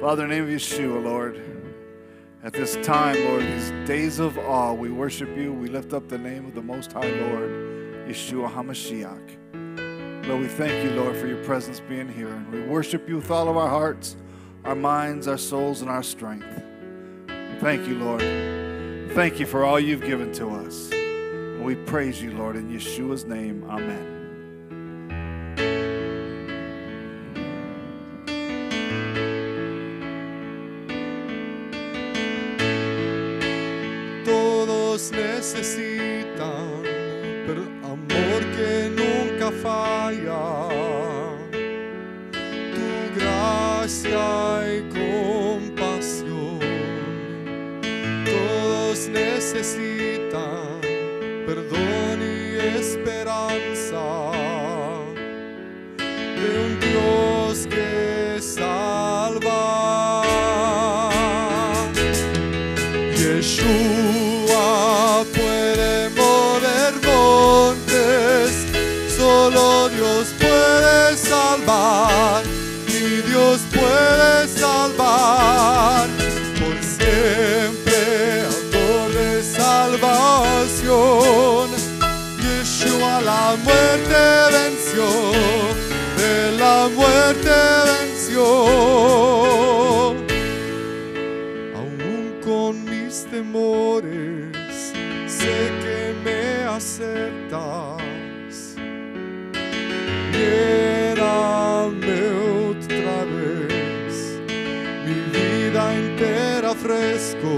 Father, in the name of Yeshua, Lord, at this time, Lord, these days of awe, we worship you. We lift up the name of the Most High Lord, Yeshua HaMashiach. Lord, we thank you, Lord, for your presence being here. And we worship you with all of our hearts, our minds, our souls, and our strength. Thank you, Lord. Thank you for all you've given to us. And we praise you, Lord, in Yeshua's name. Amen. Todos necesitan amor que nunca falla, tu gracia y compasión. Todos necesitan perdón y esperanza de un Dios que salva. Yeshua puede mover montes, solo Dios puede salvar, y Dios puede salvar por siempre, autor de salvación. Yeshua la muerte venció, de la muerte venció. Aún con mis temores, sé que me aceptas. Lléname otra vez, mi vida entera ofrezco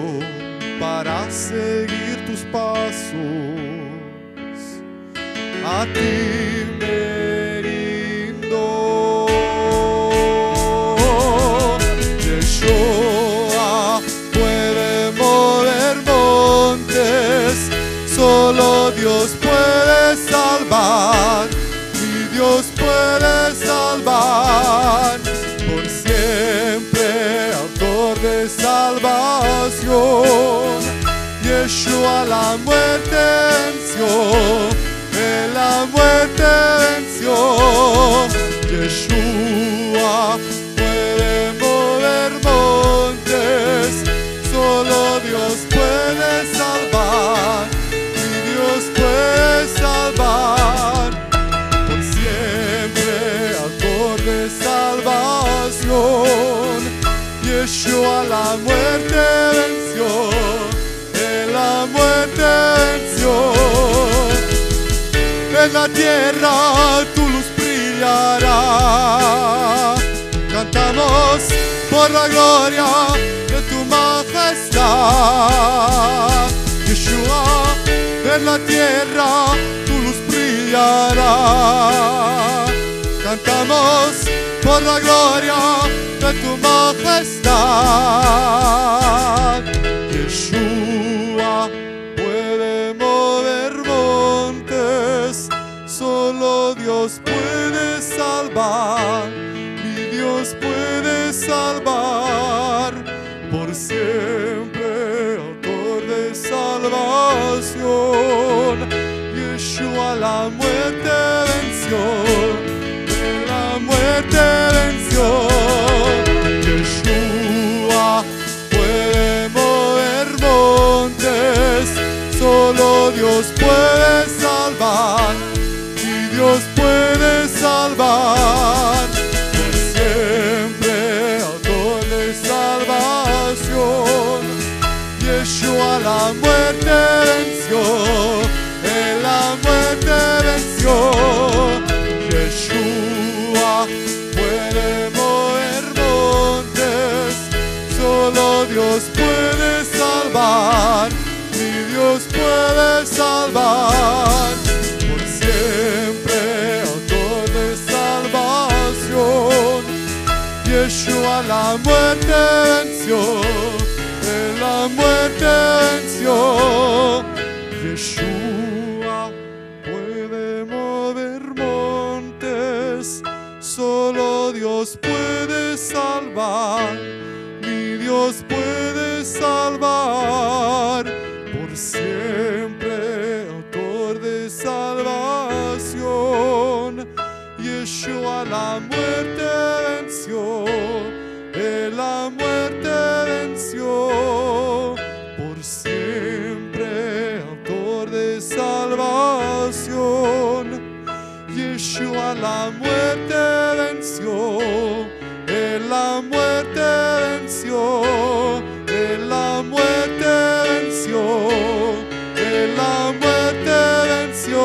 para seguir tus pasos. A ti me rindo. Yeshua puede mover montes, solo Dios puede salvar, y Dios puede salvar por siempre, autor de salvación. Yeshua la muerte venció, en la muerte venció. Yeshua puede mover montes, solo Dios puede salvar, y Dios puede salvar por siempre, autor de salvación. Yeshua la muerte venció, en la muerte venció. En la tierra tu luz brillará, cantamos por la gloria de tu majestad. Yeshua, en la tierra tu luz brillará, cantamos por la gloria de tu majestad. Yeshua puede mover montes, solo Dios puede salvar, mi Dios puede salvar por siempre, autor de salvación. Yeshua la muerte venció, de la muerte venció. Yeshua puede mover montes, solo Dios puede salvar, y Dios puede salvar por siempre, autor de salvación. Yeshua la muerte venció, en la muerte venció. Yeshua puede mover montes, solo Dios puede salvar, mi Dios puede salvar por siempre, autor de salvación. Yeshua la muerte venció, en la muerte venció. Yeshua puede mover montes, solo Dios puede salvar, mi Dios puede salvar por siempre, autor de salvación. Yeshua la muerte venció, la muerte siempre, autor de salvación. Yeshua la muerte venció, Él la muerte venció, Él la muerte venció, Él la muerte venció.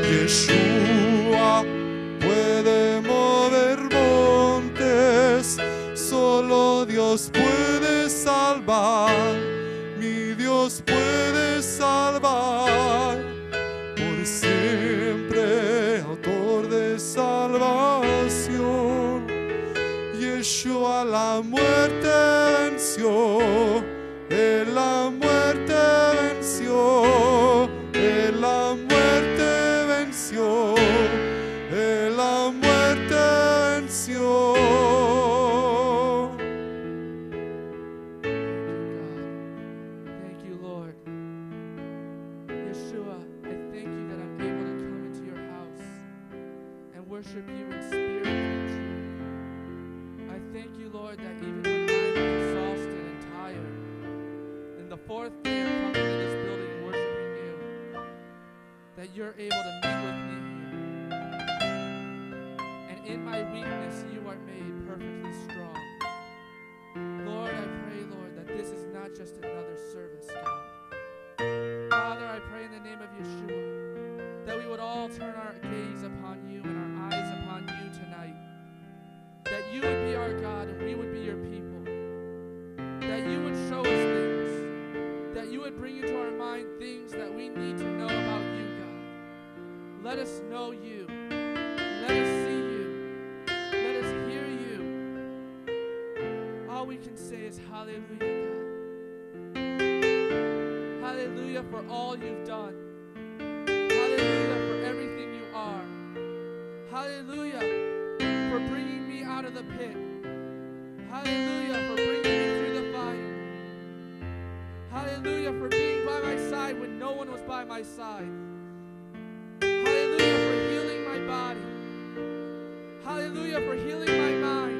Yeshua puede mover montes, solo Dios puede salvar, mi Dios puede salvar. Por siempre, autor de salvación. Yeshua la muerte venció, Él la muerte venció, Él la muerte venció, Él la muerte venció. Thank you, Lord. Yeshua, I thank you that I'm able to come into your house and worship you in spirit and in truth. I thank you, Lord, that even when I'm exhausted and tired, in the fourth day of coming to this building and worshiping you, that you're able to meet with me here. And in my weakness, you are made perfectly strong. Lord, I pray, Lord, that this is not just another service, God. Father, I pray in the name of Yeshua that we would all turn our gaze upon you and our eyes upon you tonight. That you would be our God and we would be your people. That you would show us things. That you would bring into our mind things that we need to know about you, God. Let us know you. Let us see you. Let us hear you. All we can say is hallelujah, God. Hallelujah for all you've done. Hallelujah for everything you are. Hallelujah for bringing me out of the pit. Hallelujah for bringing me through the fire. Hallelujah for being by my side when no one was by my side. Hallelujah for healing my body. Hallelujah for healing my mind.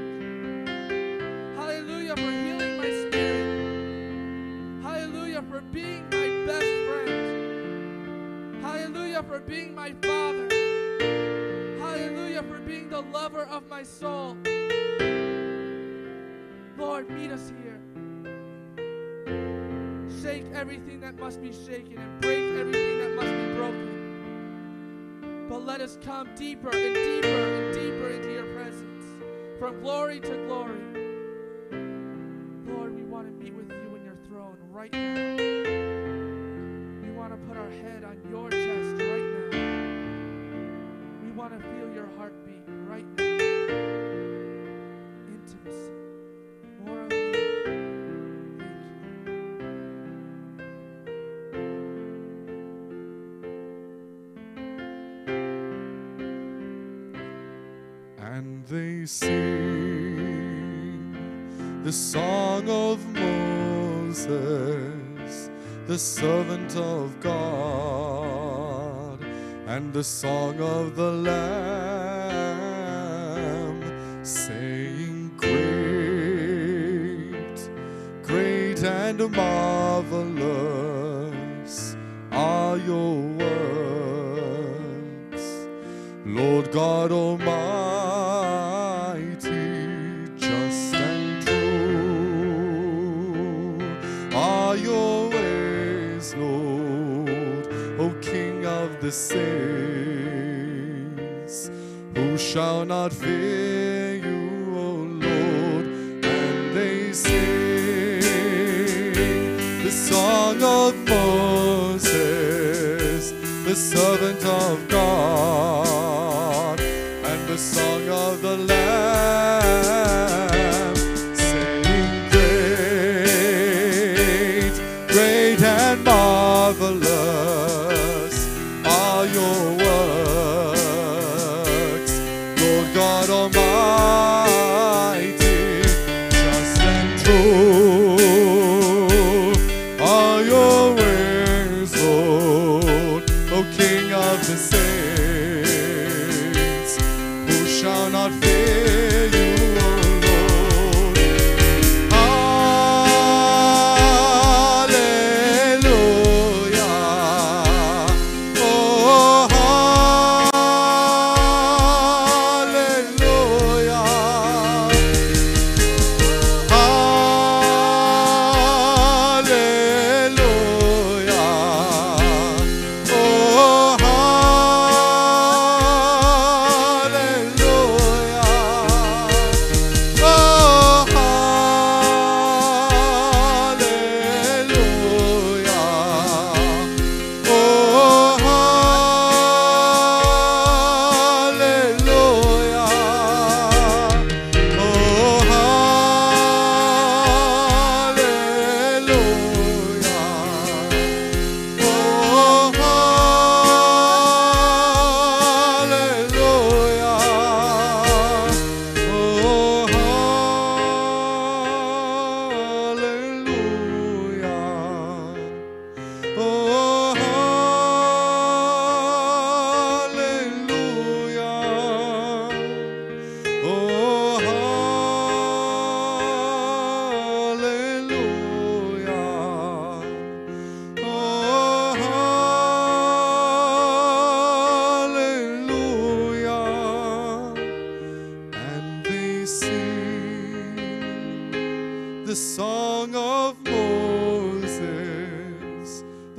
Hallelujah for healing my spirit. Hallelujah for being my best friend. Hallelujah for being my father. Hallelujah for being the lover of my soul. Lord, meet us here. Shake everything that must be shaken and break everything that must be broken. But let us come deeper and deeper and deeper into your presence, from glory to glory. Lord, we want to meet with you in your throne right now. We want to put our head on your chest right now. We want to feel your heartbeat right now. Intimacy. More of you. And they sing the song of Moses, the servant of God, and the song of the Lamb, saying, Great, great and marvelous are your works, Lord God Almighty. Just and true are your ways, Lord, O King of the saints. Who shall not fear you, O Lord? And they sing the song of Moses, the servant of God, and the song of the Lamb, saying, Great, great and marvelous are your works, Lord God Almighty. Just and true are your ways, Lord, O King of the saints. Who shall not fear you,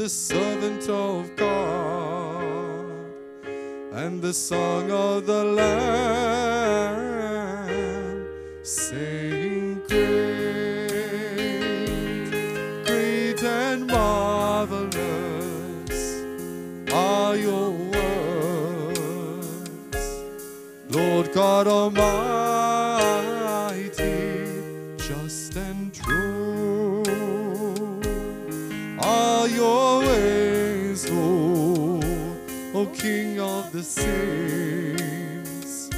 the servant of God, and the song of the Lamb, saying, Great, great and marvelous are your works, Lord God Almighty, just and true are your ways, Lord, O King of the saints.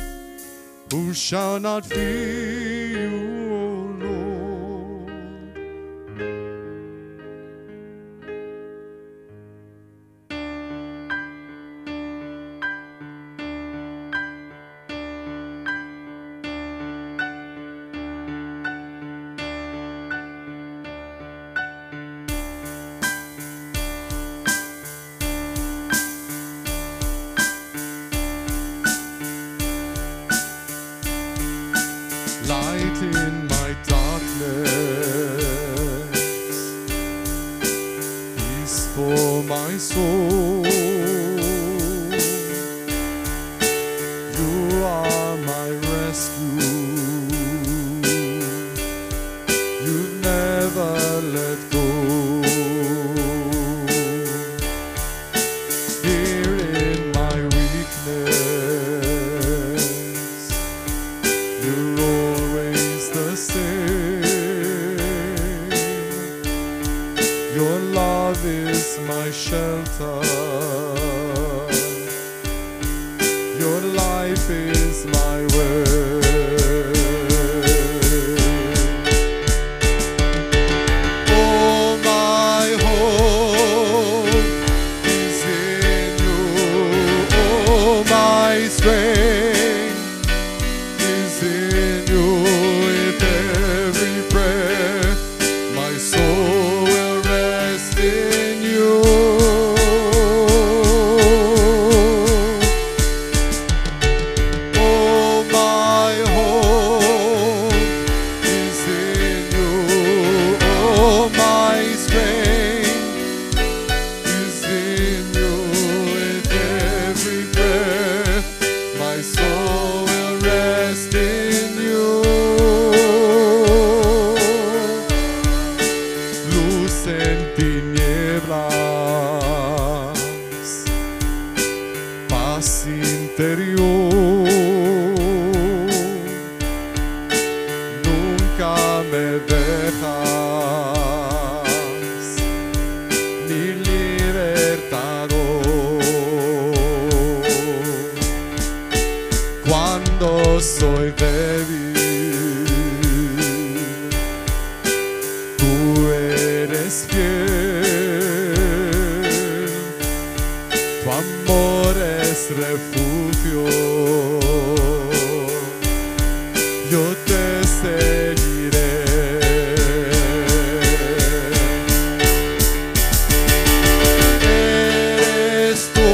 Who shall not fear you, O Lord? Light in my darkness, peace for my soul. You are my rescue. You've never let go. Here in my weakness, you're always the same. Your love is my shelter. Your life is my word. Oh, my hope is in you. Oh, my strength is in you. With every prayer, my soul will rest in you. Oh, my hope is in you. Oh, my strength is in you. With every prayer, my soul will rest in you. Luz en tinieblas, paz interior. Nunca me dejas, mi libertador. Cuando soy débil, tú eres fiel. Tu amor es refugio. Yo te seguiré. Eres tú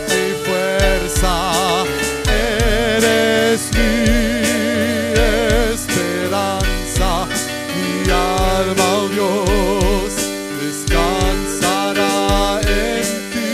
mi fuerza, eres mi esperanza. Mi alma, oh Dios, descansará en ti.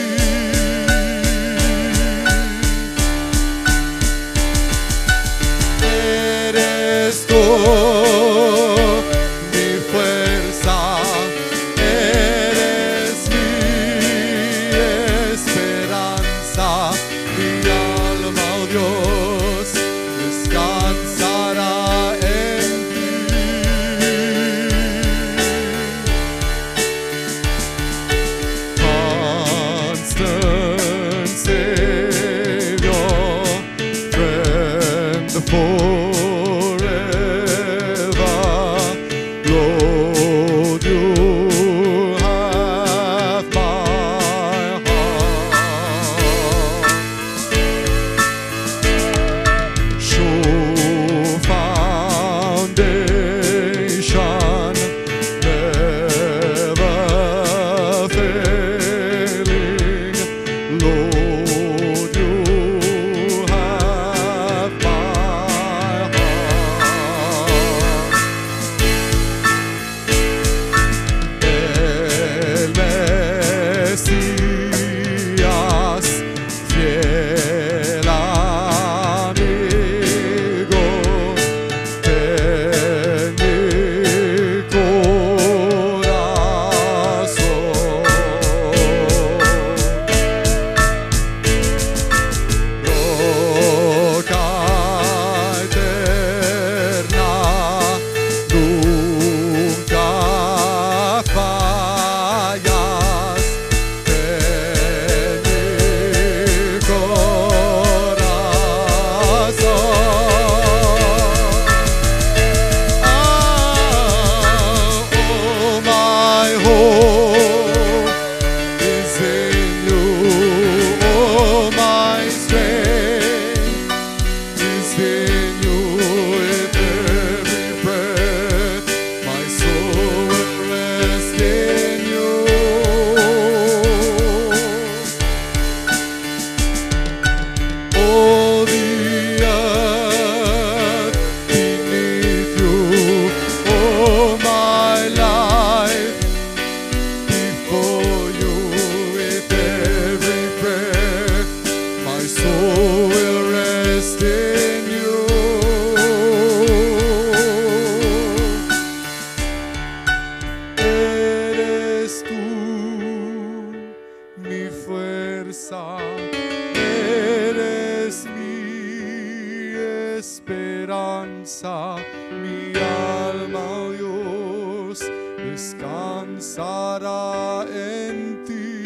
esperanza, eres mi esperanza, mi alma, oh Dios, descansará en ti.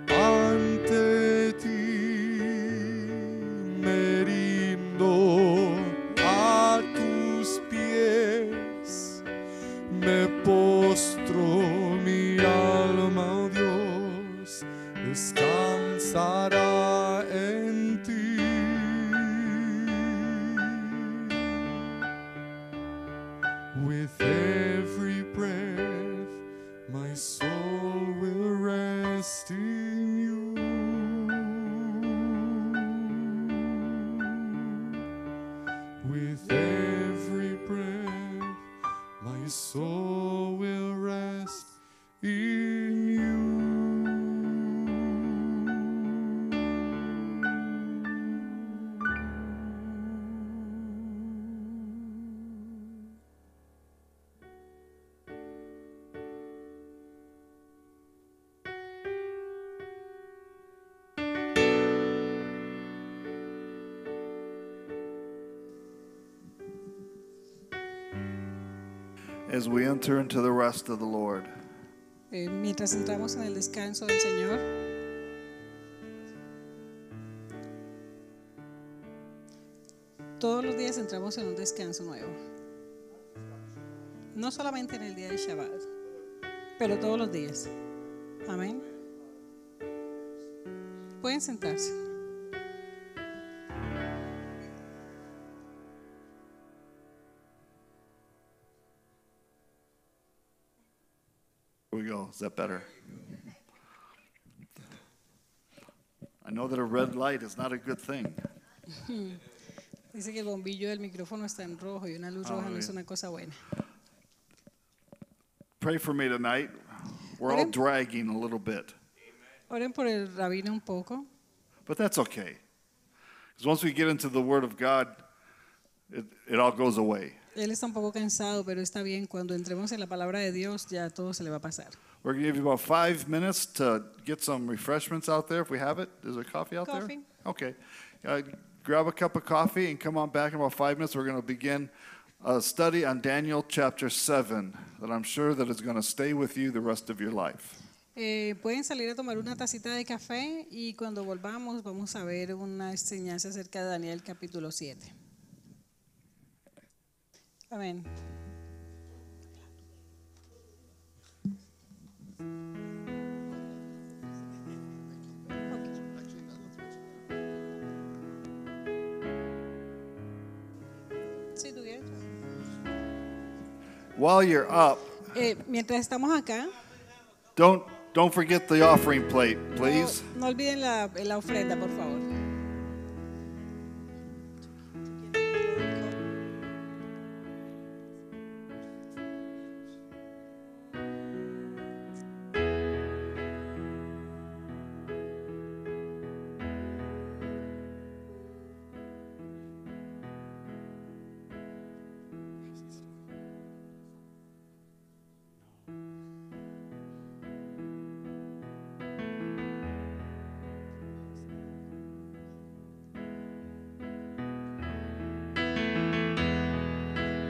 Ante ti me rindo, a tus pies me postro, mi alma, oh Dios, descansará en ti. With every breath, my soul will rest in you. With every breath, my soul will rest in you. As we enter into the rest of the Lord, Mientras entramos en el descanso del Señor, todos los días entramos en un descanso nuevo. No solamente en el día de Shabbat, pero todos los días. Amén. Pueden sentarse. here we go. Is that better? I know that a red light is not a good thing. Dice que el bombillo del micrófono está en rojo y una luz roja no es una cosa buena. Pray for me tonight. We're all dragging a little bit, Oren por el rabino un poco, but that's okay. Because once we get into the Word of God, it all goes away. él está un poco cansado, pero está bien. Cuando entremos en la palabra de Dios, ya todo se le va a pasar. We're going to give you about 5 minutes to get some refreshments out there if we have it. Is there coffee out Coffee. there? Okay. Grab a cup of coffee and come on back in about 5 minutes. We're going to begin a study on Daniel chapter 7 that I'm sure that is going to stay with you the rest of your life. Pueden salir a tomar una tacita de café y cuando volvamos vamos a ver una enseñanza acerca de Daniel capítulo 7. Amén. Sí, tú quieres. While you're up, Mientras estamos acá, don't forget the offering plate, please. no olviden la ofrenda, por favor.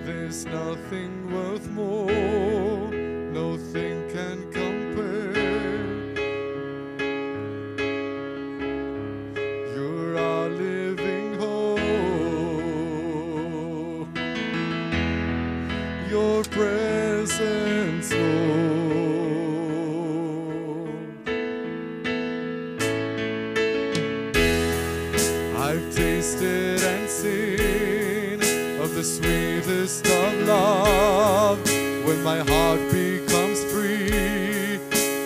There's nothing worth more, nothing can compare. You're our living hope. Your presence, Lord. I've tasted and seen of the sweetest of love, when my heart becomes free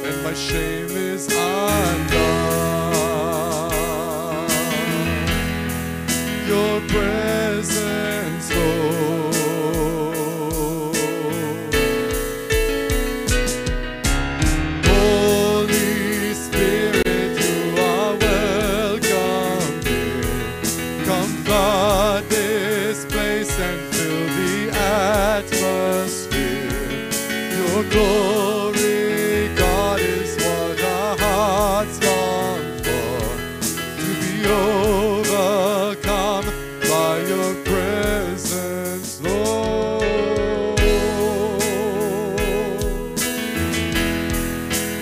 and my shame is undone. Your presence, Lord. Holy Spirit, you are welcome here. Come flood this place and fill the atmosphere. Your glory, God, is what our hearts long for. To be overcome by your presence, Lord.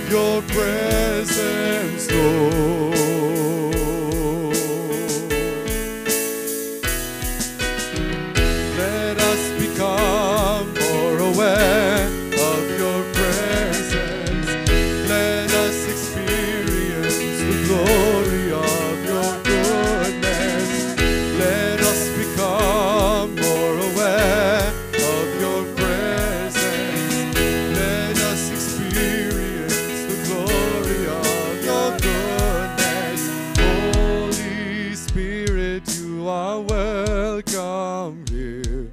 Your presence, Lord. Let us become more aware of your presence. Let us experience the glory of your goodness. Let us become more aware of your presence. Let us experience the glory of your goodness. Holy Spirit, you are welcome here.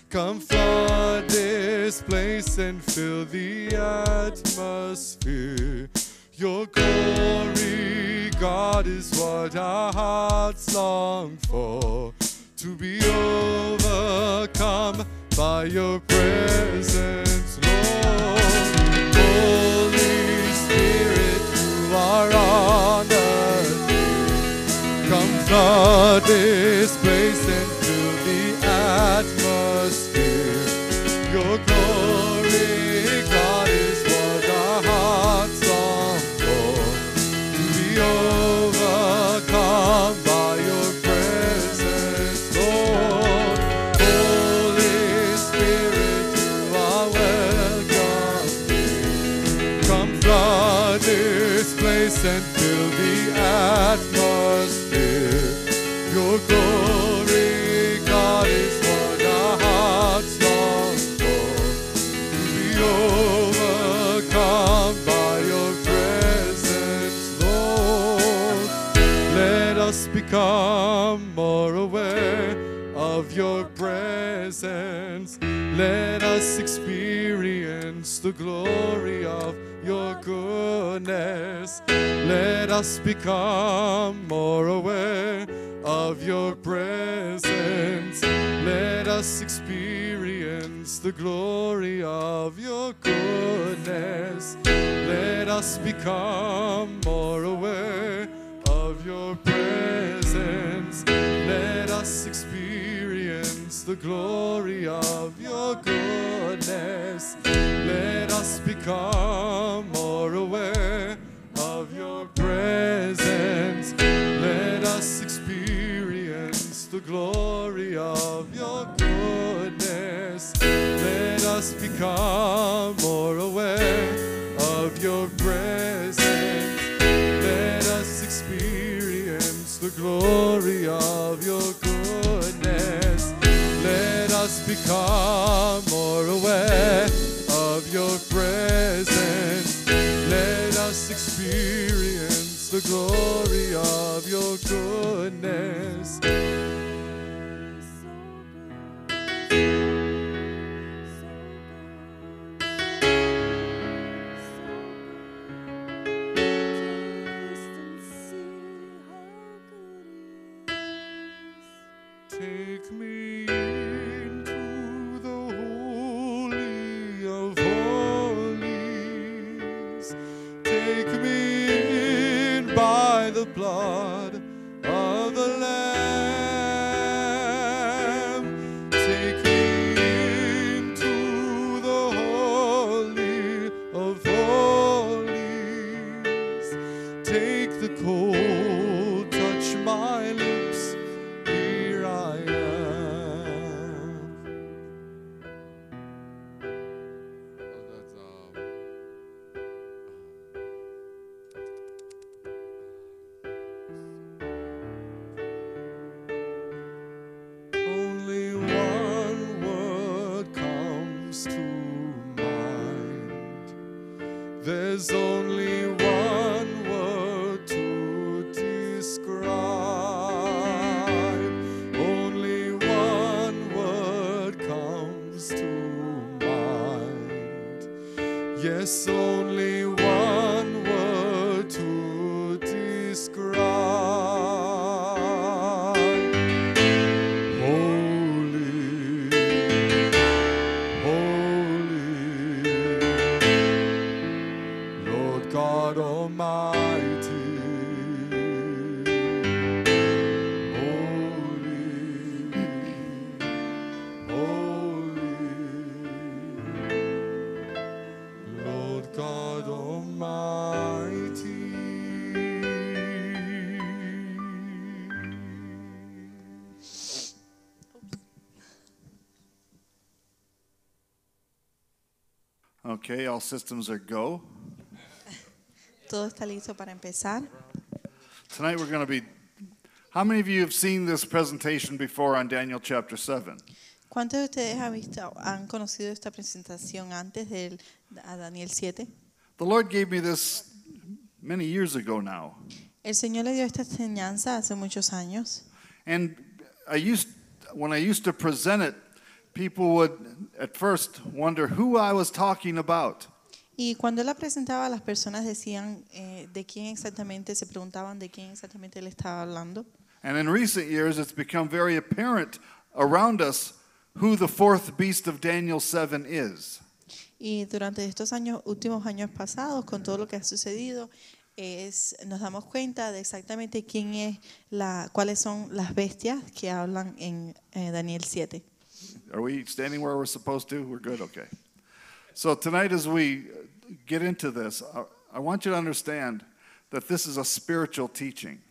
Come flood this place and fill the atmosphere. Your glory, God, is what our hearts long for. To be overcome by your presence, Lord. Holy Spirit, you are honored here. Come flood this place and fill the atmosphere. Your glory, God, is what our hearts long for. To be overcome by your presence, Lord. Holy Spirit, you are welcome here. Come flood this place and fill the atmosphere. Your glory, God, is what our hearts long for. To be overcome by your presence, Lord. Let us become more aware of your presence. Let us experience the glory of your goodness. Let us become more aware of your presence. Let us experience the glory of your goodness. Let us become more aware of your presence. Let us experience the glory of your goodness. Let us become more aware of your presence. Let us experience the glory of your goodness. Let us become more aware of your presence. Let us experience the glory of your goodness. Let us become more aware of your presence. Let us experience the glory of your goodness. Take me into the holy of holies. Take me in by the blood of the Lamb. Take me into the holy of holies. Take the cold, touch my lips. Here I am. Only one word comes to mind. There's only one word to describe. Only one word comes to mind. Yes, only one word to describe. Holy, holy. Okay, all systems are go. Todo está listo para empezar. Tonight we're going to be. How many of you have seen this presentation before on Daniel chapter 7? ¿Cuántos de ustedes han conocido esta presentación antes de Daniel 7? The Lord gave me this many years ago now. El Señor le dio esta enseñanza hace muchos años. And when I used to present it, people would at first wonder who I was talking about. Y cuando él la presentaba, las personas decían de quién exactamente, se preguntaban de quién exactamente él estaba hablando. And in recent years, it's become very apparent around us who the fourth beast of Daniel 7 is. Y durante estos últimos años pasados, con todo lo que ha sucedido, nos damos cuenta de exactamente cuáles son las bestias que hablan en Daniel 7. Are we standing where we're supposed to? We're good? Okay. So tonight as we get into this, I want you to understand that this is a spiritual teaching.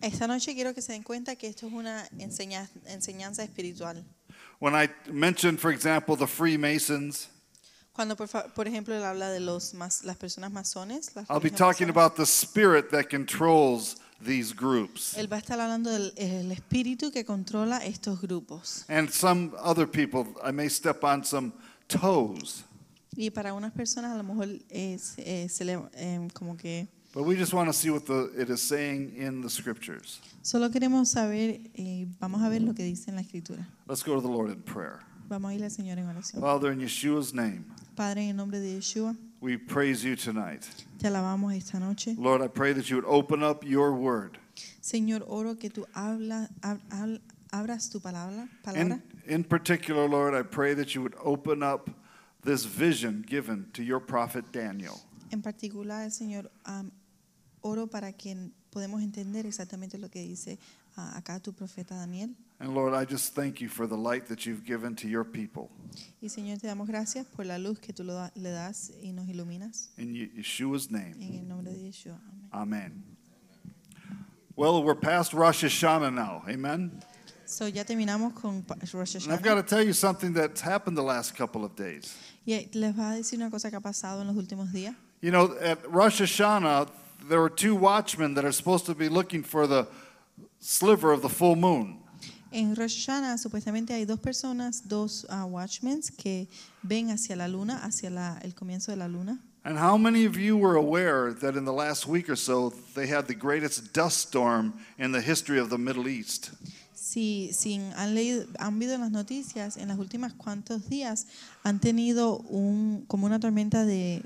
Esta noche quiero que se den cuenta que esto es una enseñanza espiritual. When I mentioned, for example, the Freemasons, Cuando, por ejemplo, él habla de las personas masones, I'll be talking about the spirit that controls these groups. él va a estar hablando del espíritu que controla estos grupos. And some other people, I may step on some toes. Y para unas personas a lo mejor se le como que But we just want to see what it is saying in the scriptures. solo queremos saber, vamos a ver lo que dice en la escritura. Let's go to the Lord in prayer. Vamos a ir al Señor en oración. Father, in Yeshua's name, Padre, en el nombre de Yeshua, we praise you tonight. te alabamos esta noche. Lord, I pray that you would open up your word. Señor, oro que tú abras tu palabra. And in particular, Lord, I pray that you would open up this vision given to your prophet Daniel. En particular, Señor, oro para que podamos entender exactamente lo que dice acá tu profeta Daniel. And Lord, I just thank you for the light that you've given to your people. Y Señor, te damos gracias por la luz que tú le das y nos iluminas. In Yeshua's name, En el nombre de Yeshua. Amén. amen. Well, we're past Rosh Hashanah now, amen? So, ya terminamos con Rosh And I've got to Hashanah. tell you something that's happened the last couple of days. Y les va a decir una cosa que ha pasado en los últimos días. You know, at Rosh Hashanah, there were two watchmen that are supposed to be looking for the sliver of the full moon. En Rosh Hashanah supuestamente hay dos watchmen que ven hacia la luna, hacia el comienzo de la luna. And how many of you were aware that in the last week or so, they had the greatest dust storm in the history of the Middle East? Si han visto en las noticias, en los últimos cuantos días han tenido como una tormenta de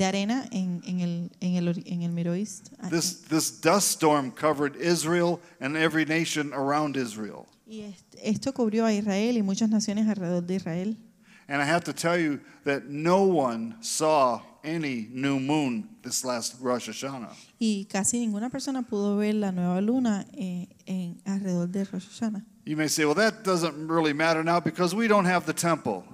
arena en el Middle East. This dust storm covered Israel and every nation around Israel. Y esto cubrió a Israel y muchas naciones alrededor de Israel. And I have to tell you that no one saw any new moon this last Rosh Hashanah. Y casi ninguna persona pudo ver la nueva luna alrededor de Rosh Hashanah. You may say, well, that doesn't really matter now because we don't have the temple.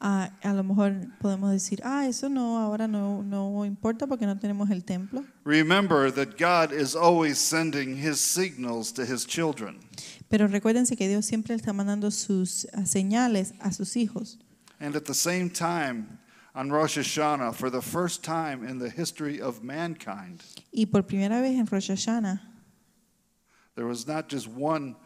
A lo mejor podemos decir, eso ahora no importa porque no tenemos el templo. Remember that God is always sending his signals to his children. Pero recuérdense que Dios siempre está mandando sus señales a sus hijos. And at the same time, on Rosh Hashanah, for the first time in the history of mankind, Y por primera vez en Rosh Hashanah, there was not just one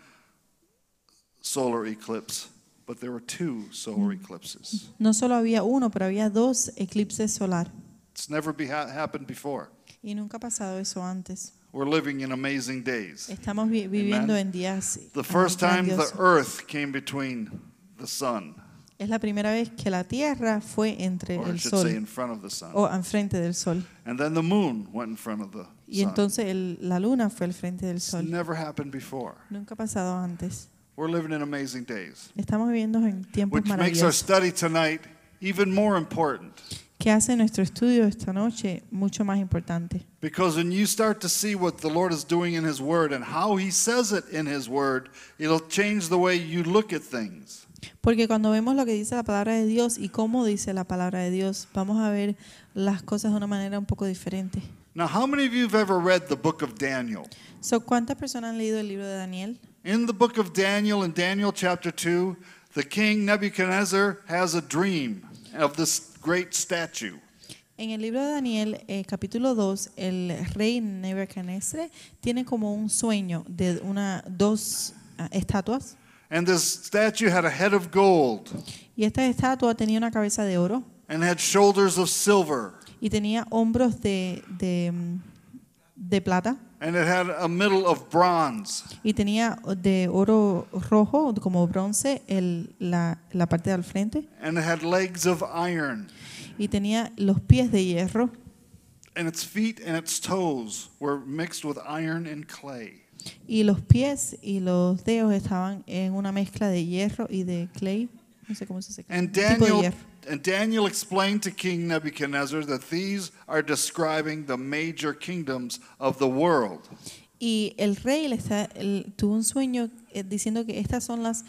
solar eclipse, but there were two solar eclipses. no solo había uno, pero había dos eclipses solar. It's never happened before. Y nunca ha pasado eso antes. We're living in amazing days. Estamos viviendo Amen. en días The first time the grandiosos. earth came between the sun, Es la primera vez que la tierra fue entre or I el should say in sol front of the sun. o enfrente del sol. And then the moon went in front of the Y sun. entonces la luna fue al frente del It's sol. never happened before. Nunca ha pasado antes. We're living in amazing days, Estamos viviendo en tiempos which makes our maravillosos. study tonight even more important. Que hace nuestro estudio esta noche mucho más importante. Because when you start to see what the Lord is doing in His Word and how He says it in His Word, it'll change the way you look at things. Porque cuando vemos lo que dice la palabra de Dios y cómo dice la palabra de Dios, vamos a ver las cosas de una manera un poco diferente. Now, how many of you have ever read the book of Daniel? ¿Cuántas personas han leído el libro de Daniel? In the book of Daniel, in Daniel chapter 2, the king Nebuchadnezzar has a dream of this great statue. En el libro de Daniel, capítulo 2, el rey Nebuchadnezzar tiene como un sueño de dos estatuas. And this statue had a head of gold Y esta estatua tenía una cabeza de oro and had shoulders of silver. y tenía hombros de plata And it had a middle of bronze. y tenía de oro rojo, como bronce, la parte del frente. And it had legs of iron. Y tenía los pies de hierro And its feet and its toes were mixed with iron and clay. y los pies y los dedos estaban en una mezcla de hierro y de clay, no sé cómo se dice, And tipo de hierro. Daniel explained to King Nebuchadnezzar that these are describing the major kingdoms of the world. Y el rey tuvo un sueño diciendo que estas son los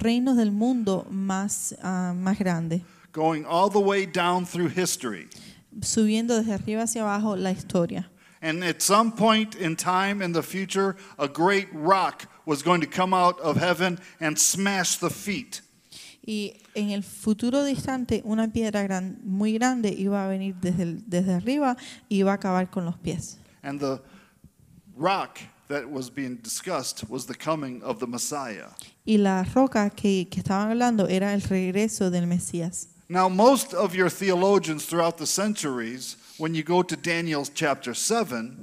reinos del mundo más grandes, Going all the way down through history. subiendo desde arriba hacia abajo la historia. And at some point in time in the future, a great rock was going to come out of heaven and smash the feet. Y en el futuro distante, una piedra muy grande iba a venir desde arriba y iba a acabar con los pies. And the rock that was being discussed was the coming of the Messiah. Y la roca que estaban hablando era el regreso del Mesías. Now, most of your theologians throughout the centuries, when you go to Daniel chapter 7,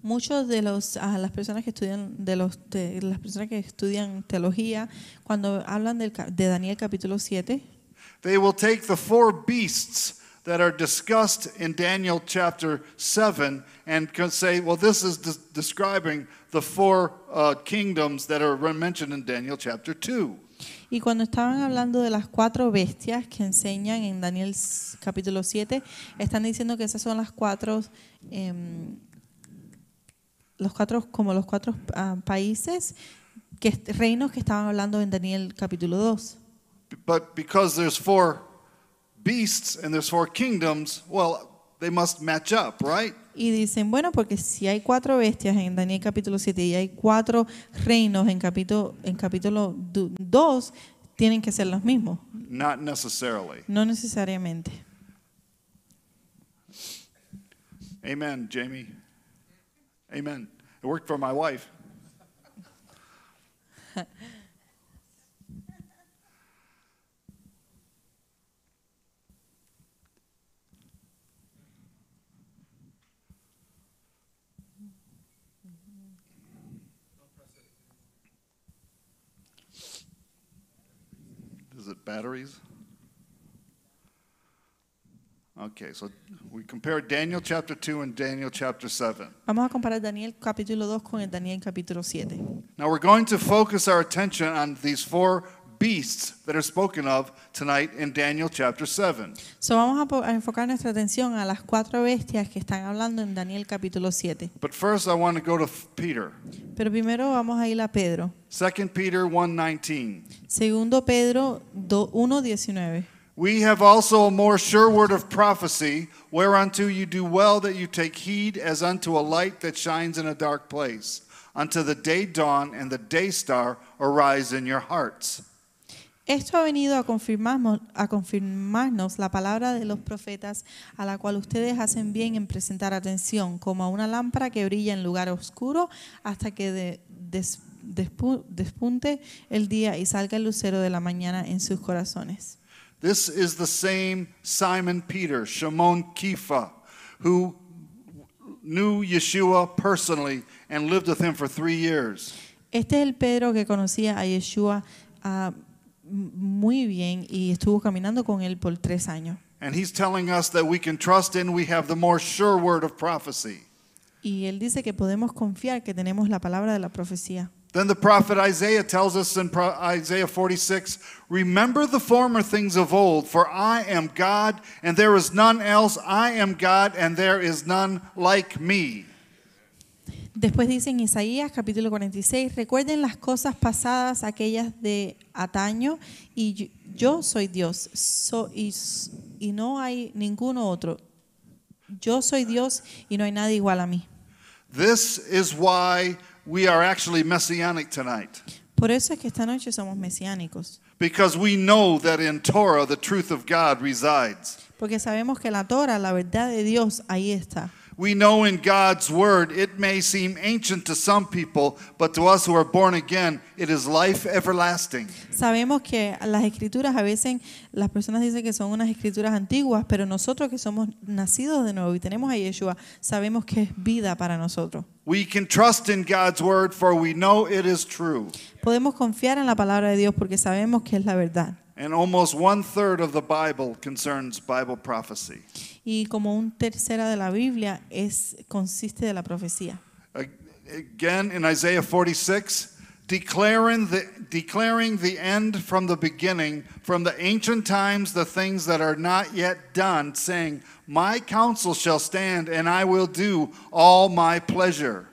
Muchos de las personas que estudian las personas que estudian teología, cuando hablan de Daniel capítulo 7, they will take the four beasts that are discussed in Daniel chapter 7 and say, well, this is describing the four kingdoms that are mentioned in Daniel chapter 2. y cuando estaban hablando de las 4 bestias que enseñan en Daniel capítulo 7, están diciendo que esas son los cuatro países, reinos que estaban hablando en Daniel capítulo 2. But because there's four beasts and there's four kingdoms, well, they must match up, right? Y dicen, bueno, porque si hay 4 bestias en Daniel capítulo 7 y hay 4 reinos en capítulo 2, tienen que ser los mismos. Not necessarily. No necesariamente. Amen, Jamie. Amen. It worked for my wife. Is it batteries? Okay, so we compare Daniel chapter 2 and Daniel chapter 7. Vamos a comparar Daniel capítulo 2 con el Daniel capítulo 7. Now we're going to focus our attention on these four beasts that are spoken of tonight in Daniel chapter 7. So vamos a enfocar nuestra atención a las 4 bestias que están hablando en Daniel capítulo 7. But first I want to go to Peter. Pero primero vamos a ir a Pedro. 2 Peter 1:19. Segundo Pedro 1:19. We have also a more sure word of prophecy, whereunto you do well that you take heed as unto a light that shines in a dark place, unto the day dawn and the day star arise in your hearts. Esto ha venido a confirmarnos la palabra de los profetas, a la cual ustedes hacen bien en presentar atención, como a una lámpara que brilla en lugar oscuro hasta que despunte el día y salga el lucero de la mañana en sus corazones. This is the same Simon Peter, Shimon Kepha, who knew Yeshua personally and lived with him for 3 years. Este es el Pedro que conocía a Yeshua muy bien y estuvo caminando con él por 3 años. And he's telling us that we can trust in, we have the more sure word of prophecy. Y él dice que podemos confiar que tenemos la palabra de la profecía. Then the prophet Isaiah tells us in Isaiah 46, remember the former things of old, for I am God and there is none else. I am God and there is none like me. Después dice en Isaías capítulo 46, recuerden las cosas pasadas, aquellas de antaño, y yo soy Dios, y no hay ninguno otro. Yo soy Dios y no hay nadie igual a mí. This is why we are actually messianic tonight. Por eso es que esta noche somos mesiánicos. Because we know that in Torah the truth of God resides. Porque sabemos que la Torah, la verdad de Dios, ahí está. We know in God's word it may seem ancient to some people, but to us who are born again, it is life everlasting. Sabemos que las escrituras a veces las personas dicen que son unas escrituras antiguas, pero nosotros que somos nacidos de nuevo y tenemos a Yeshua, sabemos que es vida para nosotros. We can trust in God's word for we know it is true. Podemos confiar en la palabra de Dios porque sabemos que es la verdad. And almost 1/3 of the Bible concerns Bible prophecy. Y como un tercera de la Biblia consiste de la profecía. Again in Isaiah 46, declaring the end from the beginning, from the ancient times, the things that are not yet done, saying, my counsel shall stand and I will do all my pleasure.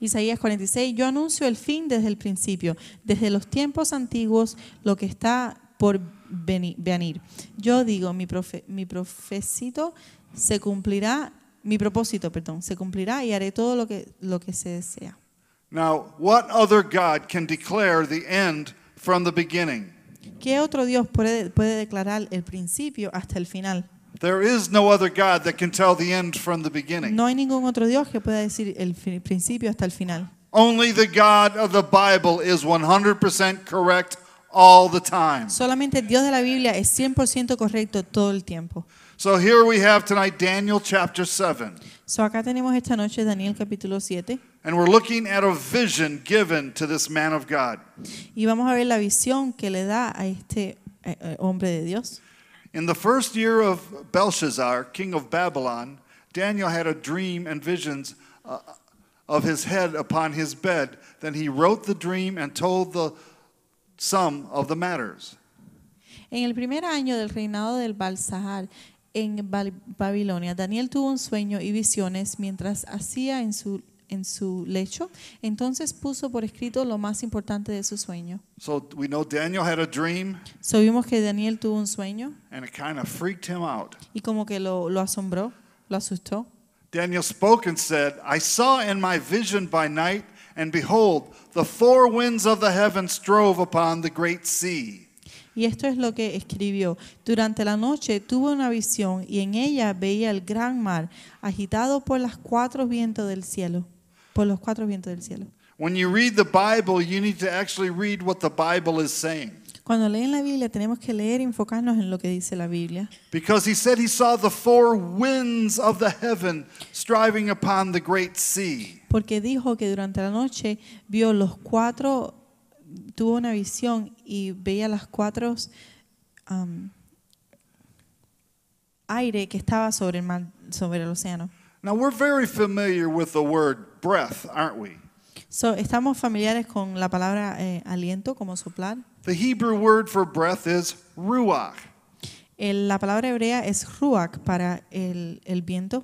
Isaías 46, yo anuncio el fin desde el principio, desde los tiempos antiguos, lo que está por venir. Yo digo, mi propósito se cumplirá y haré todo lo que se desea. Now, what other God can declare the end from the beginning? ¿Qué otro Dios puede declarar el principio hasta el final? There is no other God that can tell the end from the beginning. No hay ningún otro Dios que pueda decir el principio hasta el final. Only the God of the Bible is 100% correct all the time. Solamente el Dios de la Biblia es 100% correcto todo el tiempo. So here we have tonight Daniel chapter 7. So acá tenemos esta noche Daniel capítulo 7 And we're looking at a vision given to this man of God. y vamos a ver la visión que le da a este hombre de Dios. In the first year of Belshazzar, king of Babylon, Daniel had a dream and visions of his head upon his bed. Then he wrote the dream and told the sum of the matters. En el primer año del reinado del Belshazzar en Babilonia, Daniel tuvo un sueño y visiones mientras hacía en su lecho. Entonces puso por escrito lo más importante de su sueño. So we know Daniel had a dream, So vimos que Daniel tuvo un sueño and it kind of freaked him out. y como que lo asombró, lo asustó. Daniel spoke and said, I saw in my vision by night, and behold, the four winds of the heavens drove upon the great sea. Y esto es lo que escribió. Durante la noche tuve una visión y en ella veía el gran mar agitado por los cuatro vientos del cielo. When you read the Bible, you need to actually read what the Bible is saying. Cuando leen la Biblia tenemos que leer y enfocarnos en lo que dice la Biblia. Because he said he saw the four winds of the heaven striving upon the great sea. Porque dijo que durante la noche tuvo una visión y veía las cuatro aire que estaba sobre el mar, sobre el océano. Now we're very familiar with the word breath, aren't we? So, estamos familiares con la palabra aliento, como soplar. The Hebrew word for breath is ruach. La palabra hebrea es ruach para el viento.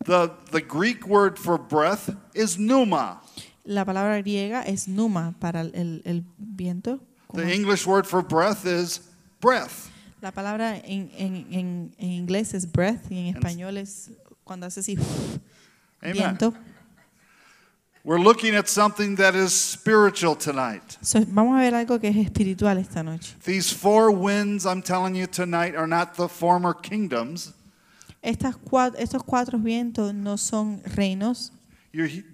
The Greek word for breath is pneuma. La palabra griega es pneuma para el viento. The English word for breath is breath. La palabra en inglés es breath y en español es cuando hace así Amen. viento. We're looking at something that is spiritual tonight. So, vamos a ver algo que es espiritual esta noche. These four winds I'm telling you tonight are not the former kingdoms. Estos cuatro vientos no son reinos.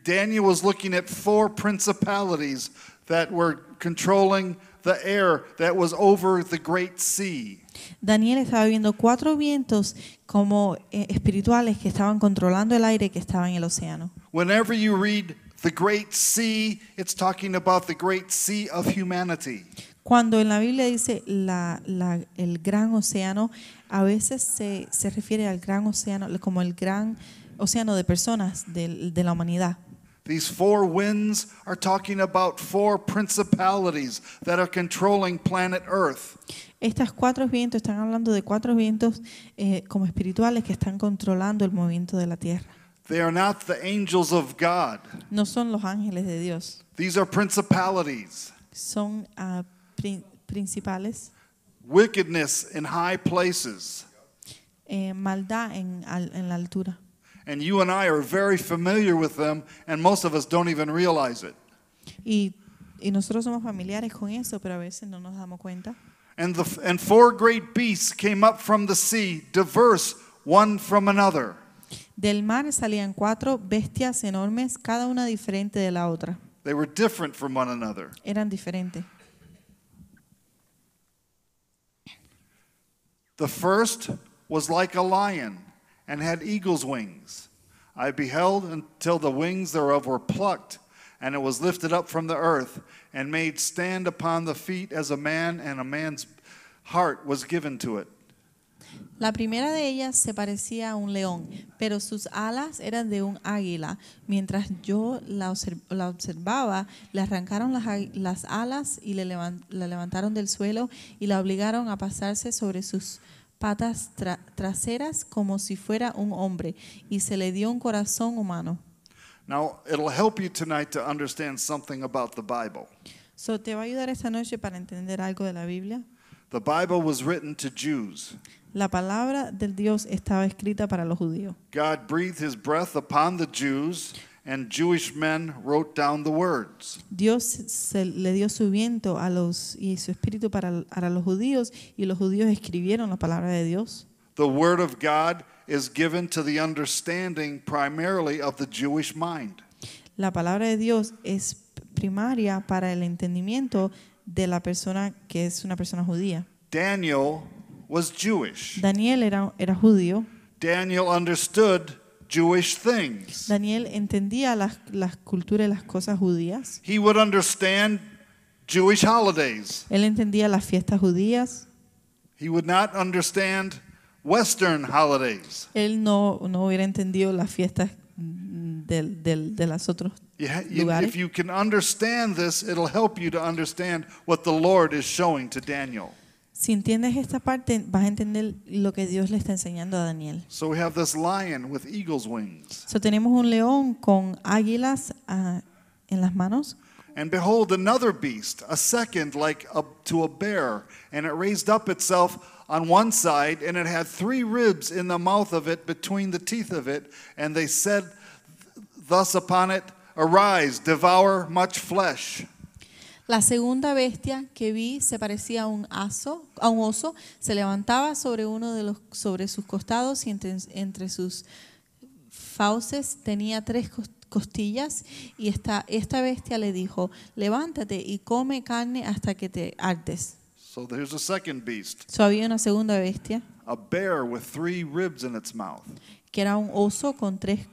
Daniel was looking at four principalities that were controlling the air that was over the great sea. Daniel estaba viendo cuatro vientos como espirituales que estaban controlando el aire que estaba en el océano. Whenever you read the great sea, it's talking about the great sea of humanity. Cuando en la Biblia dice el gran océano, a veces se refiere al gran océano como el gran océano de personas de la humanidad. These four winds are talking about four principalities that are controlling planet Earth. Estas cuatro vientos están hablando de cuatro vientos como espirituales que están controlando el movimiento de la tierra. They are not the angels of God. No son los ángeles de Dios, These are principalities. son principales, Wickedness in high places. maldad en la altura. And you and I are very familiar with them, and most of us don't even realize it. Y Y nosotros somos familiares con eso, pero a veces no nos damos cuenta. And 4 great beasts came up from the sea, diverse one from another. Del mar salían 4 bestias enormes, cada una diferente de la otra. They were different from one another. Eran diferentes. The first was like a lion and had eagle's wings. I beheld until the wings thereof were plucked, and it was lifted up from the earth, and made stand upon the feet as a man, and a man's heart was given to it. La primera de ellas se parecía a un león, pero sus alas eran de un águila. Mientras yo la observaba, le arrancaron las alas y la levantaron del suelo y la obligaron a pasarse sobre sus patas traseras como si fuera un hombre, y se le dio un corazón humano. Now, it'll help you tonight to understand something about the Bible. So, ¿te va a ayudar esta noche para entender algo de la Biblia? The Bible was written to Jews. La palabra del Dios estaba escrita para los judíos. God breathed his breath upon the Jews, and Jewish men wrote down the words. Dios le dio su viento y su espíritu para los judíos, y los judíos escribieron la palabra de Dios. The word of God is given to the understanding primarily of the Jewish mind. La palabra de Dios es primaria para el entendimiento de la persona que es una persona judía. Daniel was Jewish. Daniel era judío. Daniel understood Jewish things. Daniel entendía las culturas y las cosas judías. He would understand Jewish holidays. Él entendía las fiestas judías. He would not understand Western holidays. Él no hubiera entendido las fiestas de las otros lugares. If you can understand this, it'll help you to understand what the Lord is showing to Daniel. Si entiendes esta parte, vas a entender lo que Dios le está enseñando a Daniel. So we have this lion with eagle's wings. So tenemos un león con águilas en las manos. And behold, another beast, a second like to a bear, and it raised up itself on one side, and it had 3 ribs in the mouth of it between the teeth of it, and they said thus upon it, Arise, devour much flesh. La segunda bestia que vi se parecía a un oso, se levantaba sobre sus costados, y entre sus fauces tenía 3 costillas, y esta bestia le dijo, levántate y come carne hasta que te hartes. So there's a second beast, So había una segunda bestia, a bear with 3 ribs in its mouth. que era un oso con 3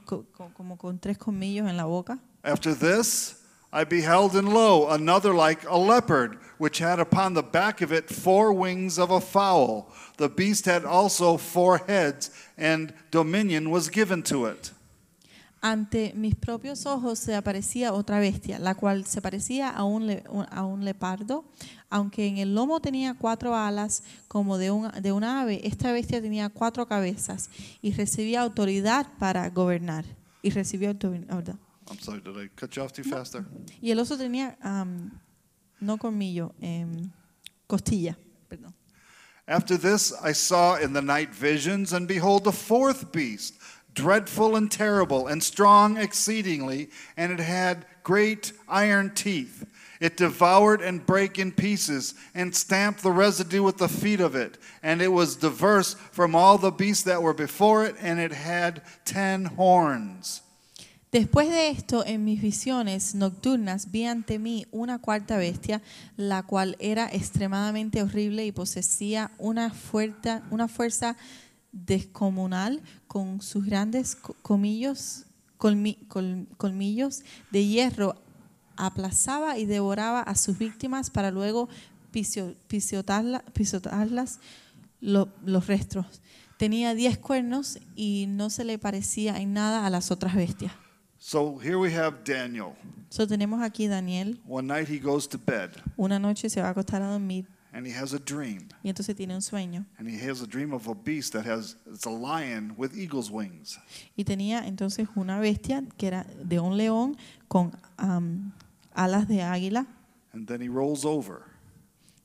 colmillos en la boca. After this, I beheld, and lo, another like a leopard, which had upon the back of it 4 wings of a fowl. The beast had also 4 heads, and dominion was given to it. Ante mis propios ojos se aparecía otra bestia, la cual se parecía a un leopardo, aunque en el lomo tenía 4 alas como de una ave. Esta bestia tenía 4 cabezas y recibía autoridad para gobernar. I'm sorry, did I cut you off too fast there? Y el oso tenía, no colmillo, costilla. Perdón. After this, I saw in the night visions, and behold, a 4th beast, dreadful and terrible, and strong exceedingly, and it had great iron teeth. It devoured and brake in pieces, and stamped the residue with the feet of it. And it was diverse from all the beasts that were before it, and it had 10 horns. Después de esto, en mis visiones nocturnas vi ante mí una 4ª bestia, la cual era extremadamente horrible y poseía una fuerza descomunal, con sus grandes colmillos de hierro. Aplazaba y devoraba a sus víctimas para luego pisotearlas los restos. Tenía 10 cuernos y no se le parecía en nada a las otras bestias. So here we have Daniel. So tenemos aquí Daniel. One night he goes to bed, Una noche se va a acostar a dormir and he has a dream. y entonces tiene un sueño. And he has a dream of a beast it's a lion with eagle's wings. Y tenía entonces una bestia que era de un león con alas de águila. And then he rolls over,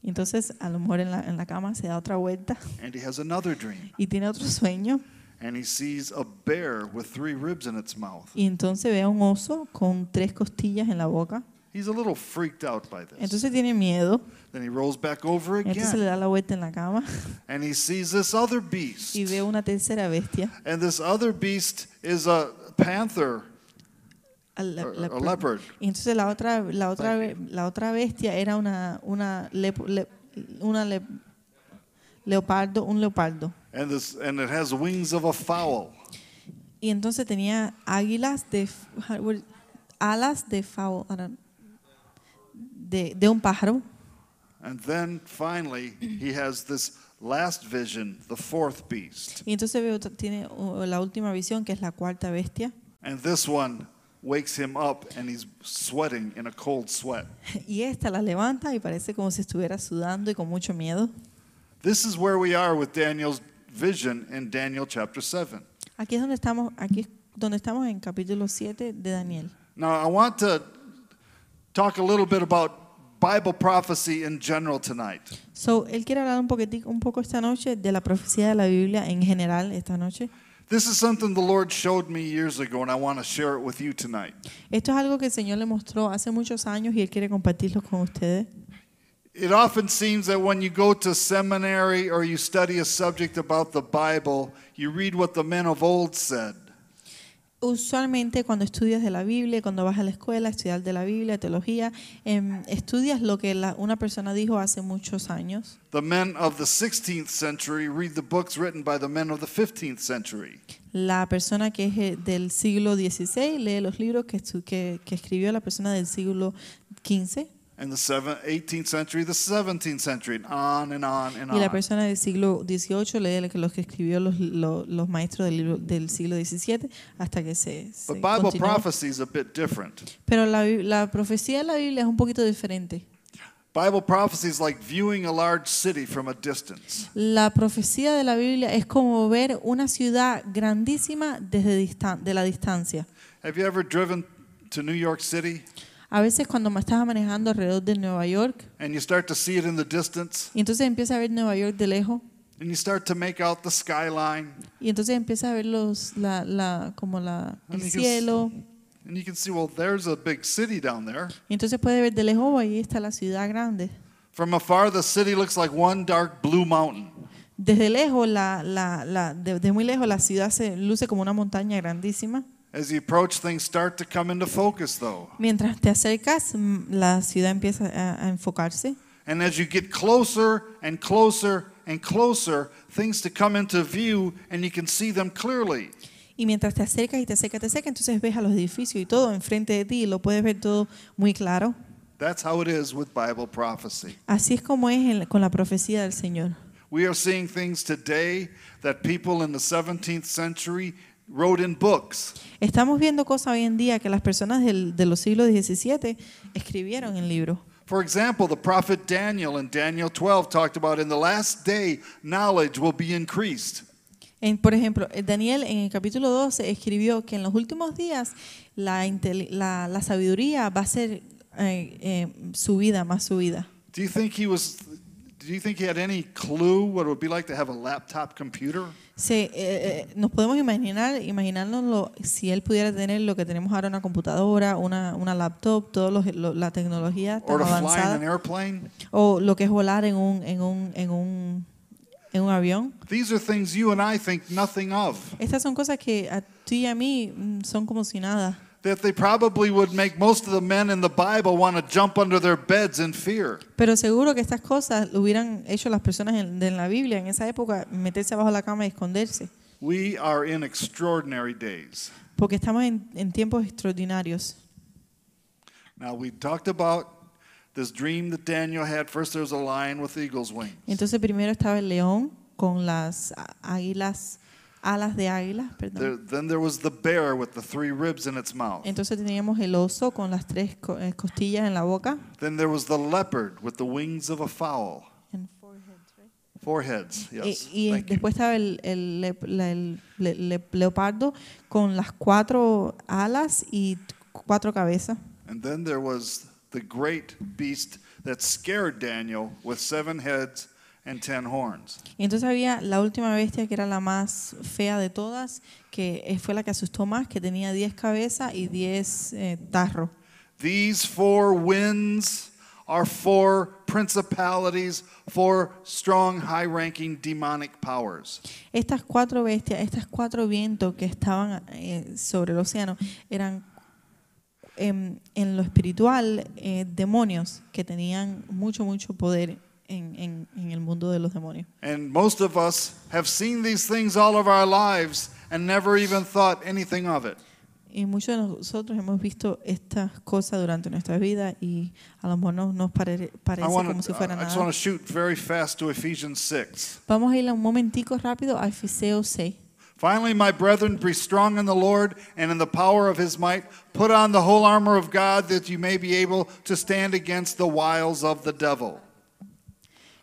Y entonces a lo mejor en la cama se da otra vuelta and he has another dream. y tiene otro sueño. And he sees a bear with 3 ribs in its mouth. Y entonces ve a un oso con 3 costillas en la boca. He's a little freaked out by this. Entonces tiene miedo. Then he rolls back over Entonces le again. da la vuelta en la cama And he sees this other beast. y ve una tercera bestia. And this other beast is a panther, Al- or la- a leopard. Y entonces la otra bestia era leopardo, un leopardo. And it has wings of a fowl. Y entonces tenía alas de fowl, de un pájaro. And then finally, he has this last vision, the fourth beast. Y entonces tiene la última visión, que es la cuarta bestia. And this one wakes him up and he's sweating in a cold sweat. Y esta la levanta y parece como si estuviera sudando y con mucho miedo. This is where we are with Daniel's vision in Daniel chapter 7. Aquí es donde estamos en capítulo 7 de Daniel. Now, I want to talk a little bit about Bible prophecy in general tonight. So, él quiere hablar un poco esta noche de la profecía de la Biblia en general esta noche. This is something the Lord showed me years ago, and I want to share it with you tonight. Esto es algo que el Señor le mostró hace muchos años y él quiere compartirlo con ustedes. It often seems that when you go to seminary or you study a subject about the Bible, you read what the men of old said. Usualmente cuando estudias de la Biblia, cuando vas a la escuela a estudiar de la Biblia, teología, estudias lo que una persona dijo hace muchos años. The men of the 16th century read the books written by the men of the 15th century. La persona que es del siglo XVI lee los libros que escribió la persona del siglo XV. And the 18th century, the 17th century, and on and on and Y la on. persona del siglo XVIII lee los que escribió los maestros del siglo XVII hasta que se But Bible continuó. prophecy is a bit different. Pero la profecía de la Biblia es un poquito diferente. Bible prophecy is like viewing a large city from a distance. La profecía de la Biblia es como ver una ciudad grandísima de la distancia. Have you ever driven to New York City A veces cuando me estás manejando alrededor de Nueva York and you start to see it in the distance y entonces empiezas a ver Nueva York de lejos and you start to make out the skyline y entonces empiezas a ver el cielo and you can see, well, there's a big city down there. y entonces puedes ver de lejos, oh, ahí está la ciudad grande. From afar, the city looks like one dark blue mountain. Desde lejos, de muy lejos, la ciudad se luce como una montaña grandísima. As you approach, things start to come into focus, though. Mientras te acercas, la ciudad empieza a enfocarse. And as you get closer and closer and closer, things to come into view and you can see them clearly. Y mientras te acercas y te acercas, entonces ves a los edificios y todo enfrente de ti y lo puedes ver todo muy claro. That's how it is with Bible prophecy. Así es como es con la profecía del Señor. We are seeing things today that people in the 17th century wrote in books. Estamos viendo cosas hoy en día que las personas de los siglos XVII escribieron en libros. For example, the prophet Daniel in Daniel 12 talked about in the last day, knowledge will be increased. Por ejemplo, Daniel en el capítulo 12 escribió que en los últimos días la sabiduría va a ser subida, más subida. Do you think he had any clue what it would be like to have a laptop computer? Nos podemos imaginarnos si él pudiera tener lo que tenemos ahora, una computadora, una laptop, toda la tecnología tan Or to fly in an avanzada, airplane? o lo que es volar en un avión. These are things you and I think nothing of. Estas son cosas que a ti y a mí son como si nada. That they probably would make most of the men in the Bible want to jump under their beds in fear. Pero seguro que estas cosas lo hubieran hecho las personas en la Biblia en esa época, meterse abajo de la cama y esconderse. We are in extraordinary days. Porque estamos en tiempos extraordinarios. Now, we talked about this dream that Daniel had. First, there was a lion with eagle's wings. Entonces primero estaba el león con las alas de águila, perdón. Then there was the bear with the 3 ribs in its mouth. Entonces teníamos el oso con las 3 costillas en la boca. Then there was the leopard with the wings of a fowl. And 4 heads, yes. y Thank you. después estaba el leopardo con las 4 alas y 4 cabezas. And then there was the great beast that scared Daniel with 7 heads and 10 horns. Y entonces había la última bestia que era la más fea de todas, que fue la que asustó más, que tenía 10 cabezas y 10 tarros. These 4 winds are 4 principalities, 4 strong, high-ranking demonic powers. Estas 4 bestias, estos 4 vientos que estaban sobre el océano eran en lo espiritual demonios que tenían mucho poder en el mundo de los demonios. And most of us have seen these things all of our lives and never even thought anything of it. Y muchos de nosotros hemos visto estas cosas durante nuestra vida y a lo mejor no nos parece como si fuera I just want nada. to shoot very fast to Ephesians 6. Vamos a ir un momentico rápido a Efesios 6. Finally, my brethren, be strong in the Lord and in the power of his might. Put on the whole armor of God that you may be able to stand against the wiles of the devil.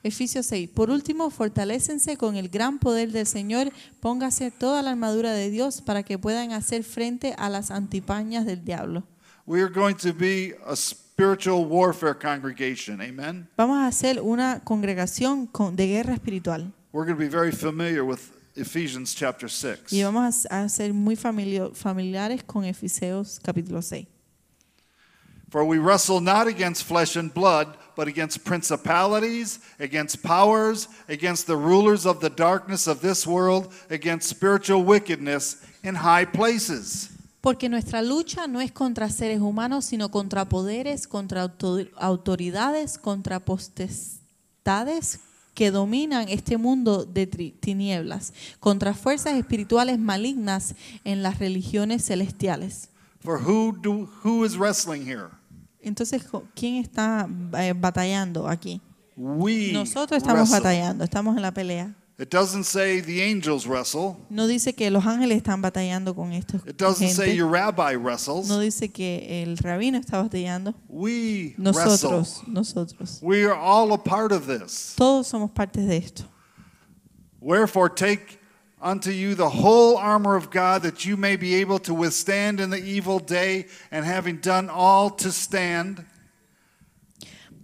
Efesios 6. Por último, fortalécense con el gran poder del Señor. Póngase toda la armadura de Dios para que puedan hacer frente a las antipañas del diablo. We are going to be a spiritual warfare congregation. Amen. Vamos a hacer una congregación de guerra espiritual. We're going to be very familiar with Ephesians chapter 6. Y vamos a ser muy familiares con Efesios capítulo 6. For we wrestle not against flesh and blood, but against principalities, against powers, against the rulers of the darkness of this world, against spiritual wickedness in high places. Porque nuestra lucha no es contra seres humanos, sino contra poderes, contra autoridades, contra potestades que dominan este mundo de tinieblas, contra fuerzas espirituales malignas en las religiones celestiales. For who is wrestling here? Entonces, ¿quién está batallando aquí? We Nosotros estamos wrestle. batallando, estamos en la pelea. It doesn't say the angels wrestle. No dice que los ángeles están batallando con esto. It doesn't say your rabbi wrestles. No dice que el rabino está batallando. We wrestle. Nosotros. We are all a part of this. Todos somos partes de esto. Wherefore take unto you the whole armor of God, that you may be able to withstand in the evil day, and having done all to stand.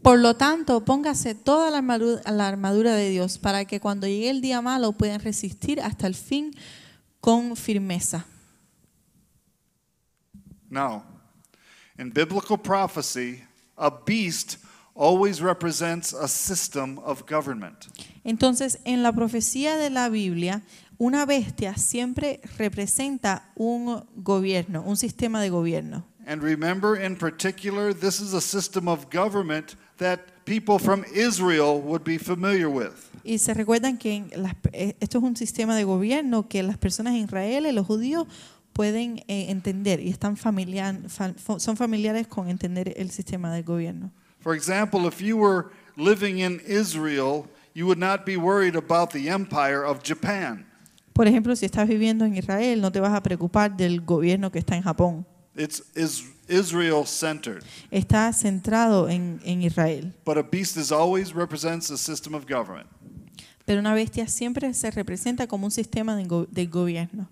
Por lo tanto, póngase toda la armadura de Dios para que cuando llegue el día malo puedan resistir hasta el fin con firmeza. Now, in biblical prophecy, a beast always represents a system of government. Entonces, en la profecía de la Biblia, una bestia siempre representa un gobierno, un sistema de gobierno. And remember, in particular, this is a system of government that people from Israel would be familiar with. Y se recuerdan que esto es un sistema de gobierno que las personas en Israel y los judíos pueden entender y están son familiares con entender el sistema de gobierno. For example, if you were living in Israel, you would not be worried about the empire of Japan. Por ejemplo, si estás viviendo en Israel, no te vas a preocupar del gobierno que está en Japón. It's Israel-centered. Está centrado en Israel. But a beast always represents a system of government. Pero una bestia siempre se representa como un sistema de gobierno.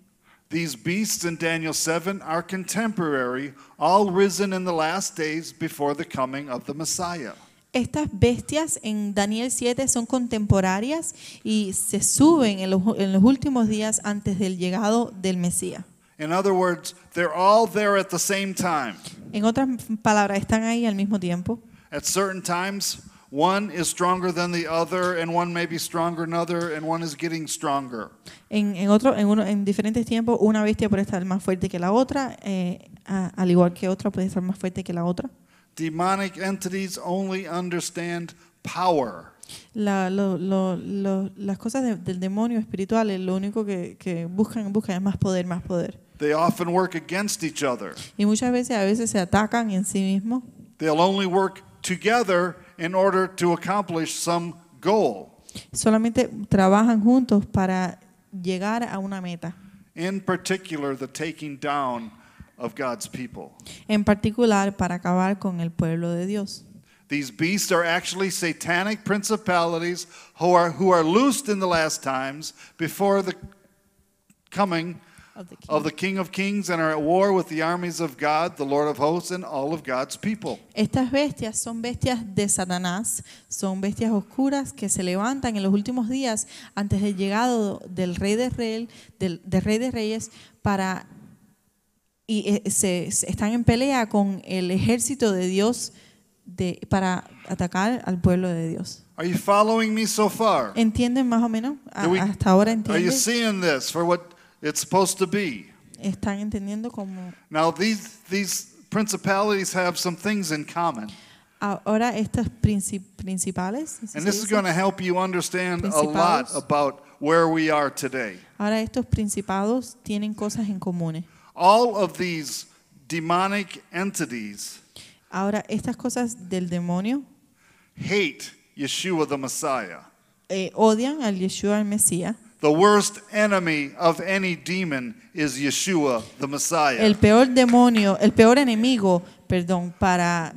These beasts in Daniel 7 are contemporary, all risen in the last days before the coming of the Messiah. Estas bestias en Daniel 7 son contemporáneas y se suben en los últimos días antes del llegado del Mesías. In other words, they're all there at the same time. En otras palabras, están ahí al mismo tiempo. At certain times, one is stronger than the other, and one may be stronger than another, and one is getting stronger. En diferentes tiempos, una bestia puede estar más fuerte que la otra, al igual que otra puede estar más fuerte que la otra. Demonic entities only understand power. Las cosas del demonio espirituales, lo único que buscan es más poder, más poder. They often work against each other. Y muchas veces, a veces se atacan en sí mismos. They'll only work together in order to accomplish some goal. Solamente trabajan juntos para llegar a una meta. In particular, the taking down of God's people. En particular, para acabar con el pueblo de Dios. These beasts are actually satanic principalities who are loosed in the last times before the coming of the King of Kings, and are at war with the armies of God, the Lord of hosts, and all of God's people. Estas bestias son bestias de Satanás, son bestias oscuras que se levantan en los últimos días antes del llegado del Rey de Reyes para y están en pelea con el ejército de Dios para atacar al pueblo de Dios. Are you following me so far? ¿Entienden más o menos? Do we- Hasta ahora Are you entienden. seeing this for what it's supposed to be? Están entendiendo como Now these principalities have some things in common. ahora estos principales. ¿sí And se this is dice? going to help you understand a lot Principados. about where we are today. Ahora estos principados tienen cosas en común. All of these demonic entities Ahora estas cosas del demonio hate Yeshua the Messiah. odian al Yeshua el Mesías. The worst enemy of any demon is Yeshua the Messiah. El peor demonio, el peor enemigo, perdón, para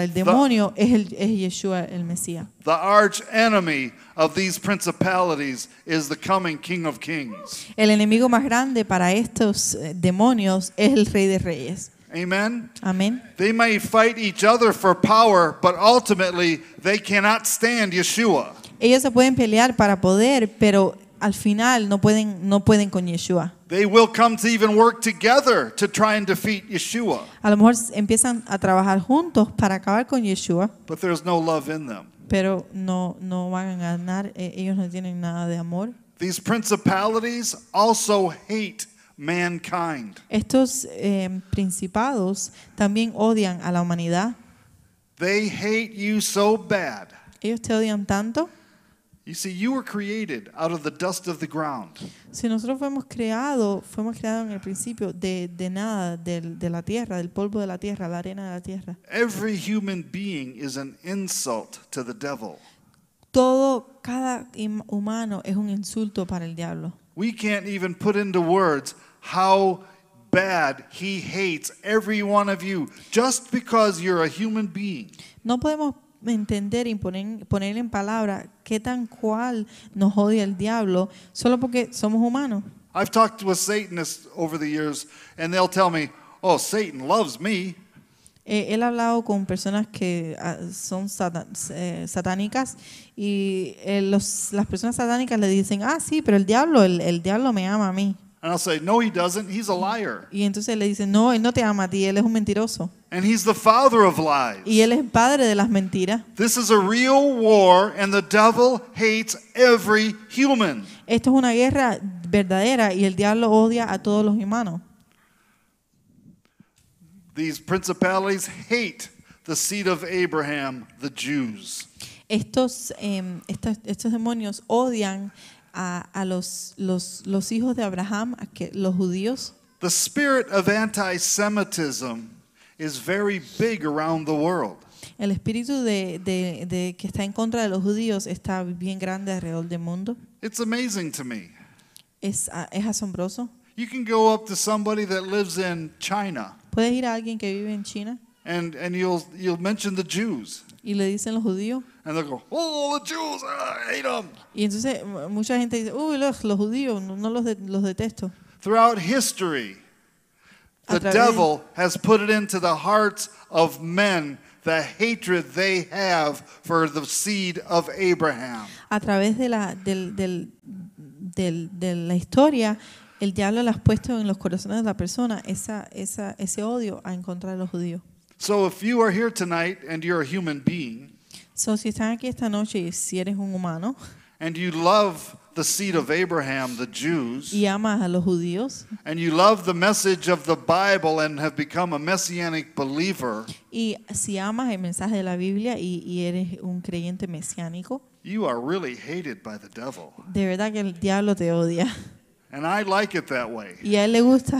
el demonio es Yeshua el Mesías. The arch enemy of these principalities is the coming King of Kings. El enemigo más grande para estos demonios es el Rey de Reyes. Amen. Amén. They may fight each other for power, but ultimately they cannot stand Yeshua. Ellos se pueden pelear para poder, pero al final no pueden con Yeshua. They will come to even work together to try and defeat Yeshua, A lo mejor empiezan a trabajar juntos para acabar con Yeshua, but there's no love in them. pero no van a ganar. Ellos no tienen nada de amor. These principalities also hate mankind. Estos principados también odian a la humanidad. They hate you so bad. Ellos te odian tanto. You see, you were created out of the dust of the ground. Si nosotros fuimos creados en el principio de nada, de la tierra, del polvo de la tierra, la arena de la tierra. Every human being is an insult to the devil. Cada humano es un insulto para el diablo. We can't even put into words how bad he hates every one of you just because you're a human being. No podemos entender y poner en palabra qué tan cual nos odia el diablo solo porque somos humanos. I've talked with Satanists over the years, and they'll tell me, "Oh, Satan loves me." Él ha hablado con personas que son satánicas y las personas satánicas le dicen, sí, pero el diablo me ama a mí. And I'll say, "No, he doesn't. He's a liar. Y entonces le dicen, no, él no te ama a ti, él es un mentiroso. And he's the father of lies." Y él es padre de las mentiras. This is a real war, and the devil hates every human. Esto es una guerra verdadera y el diablo odia a todos los humanos. These principalities hate the seed of Abraham, the Jews. Estos demonios odian a los hijos de Abraham, los judíos. The spirit of anti-Semitism is very big around the world. El espíritu de que está en contra de los judíos está bien grande alrededor del mundo. It's amazing to me. Es asombroso. You can go up to somebody that lives in China, Puedes ir a alguien que vive en China and you'll mention the Jews, y le dicen los judíos. and they'll go, "Oh, the Jews, I hate them." Y entonces mucha gente dice, uy, los judíos, no los detesto. Throughout history, the A través- devil has put it into the hearts of men the hatred they have for the seed of Abraham. A través de la historia, el diablo le ha puesto en los corazones de la persona ese odio en contra de los judíos. So if you are here tonight and you're a human being, So, si están aquí esta noche y si eres un humano and you love the seed of Abraham, the Jews, y amas a los judíos and you love the message of the Bible and have become a messianic believer, y si amas el mensaje de la Biblia y eres un creyente mesiánico, you are really hated by the devil. de verdad que el diablo te odia And I like it that way. y a él le gusta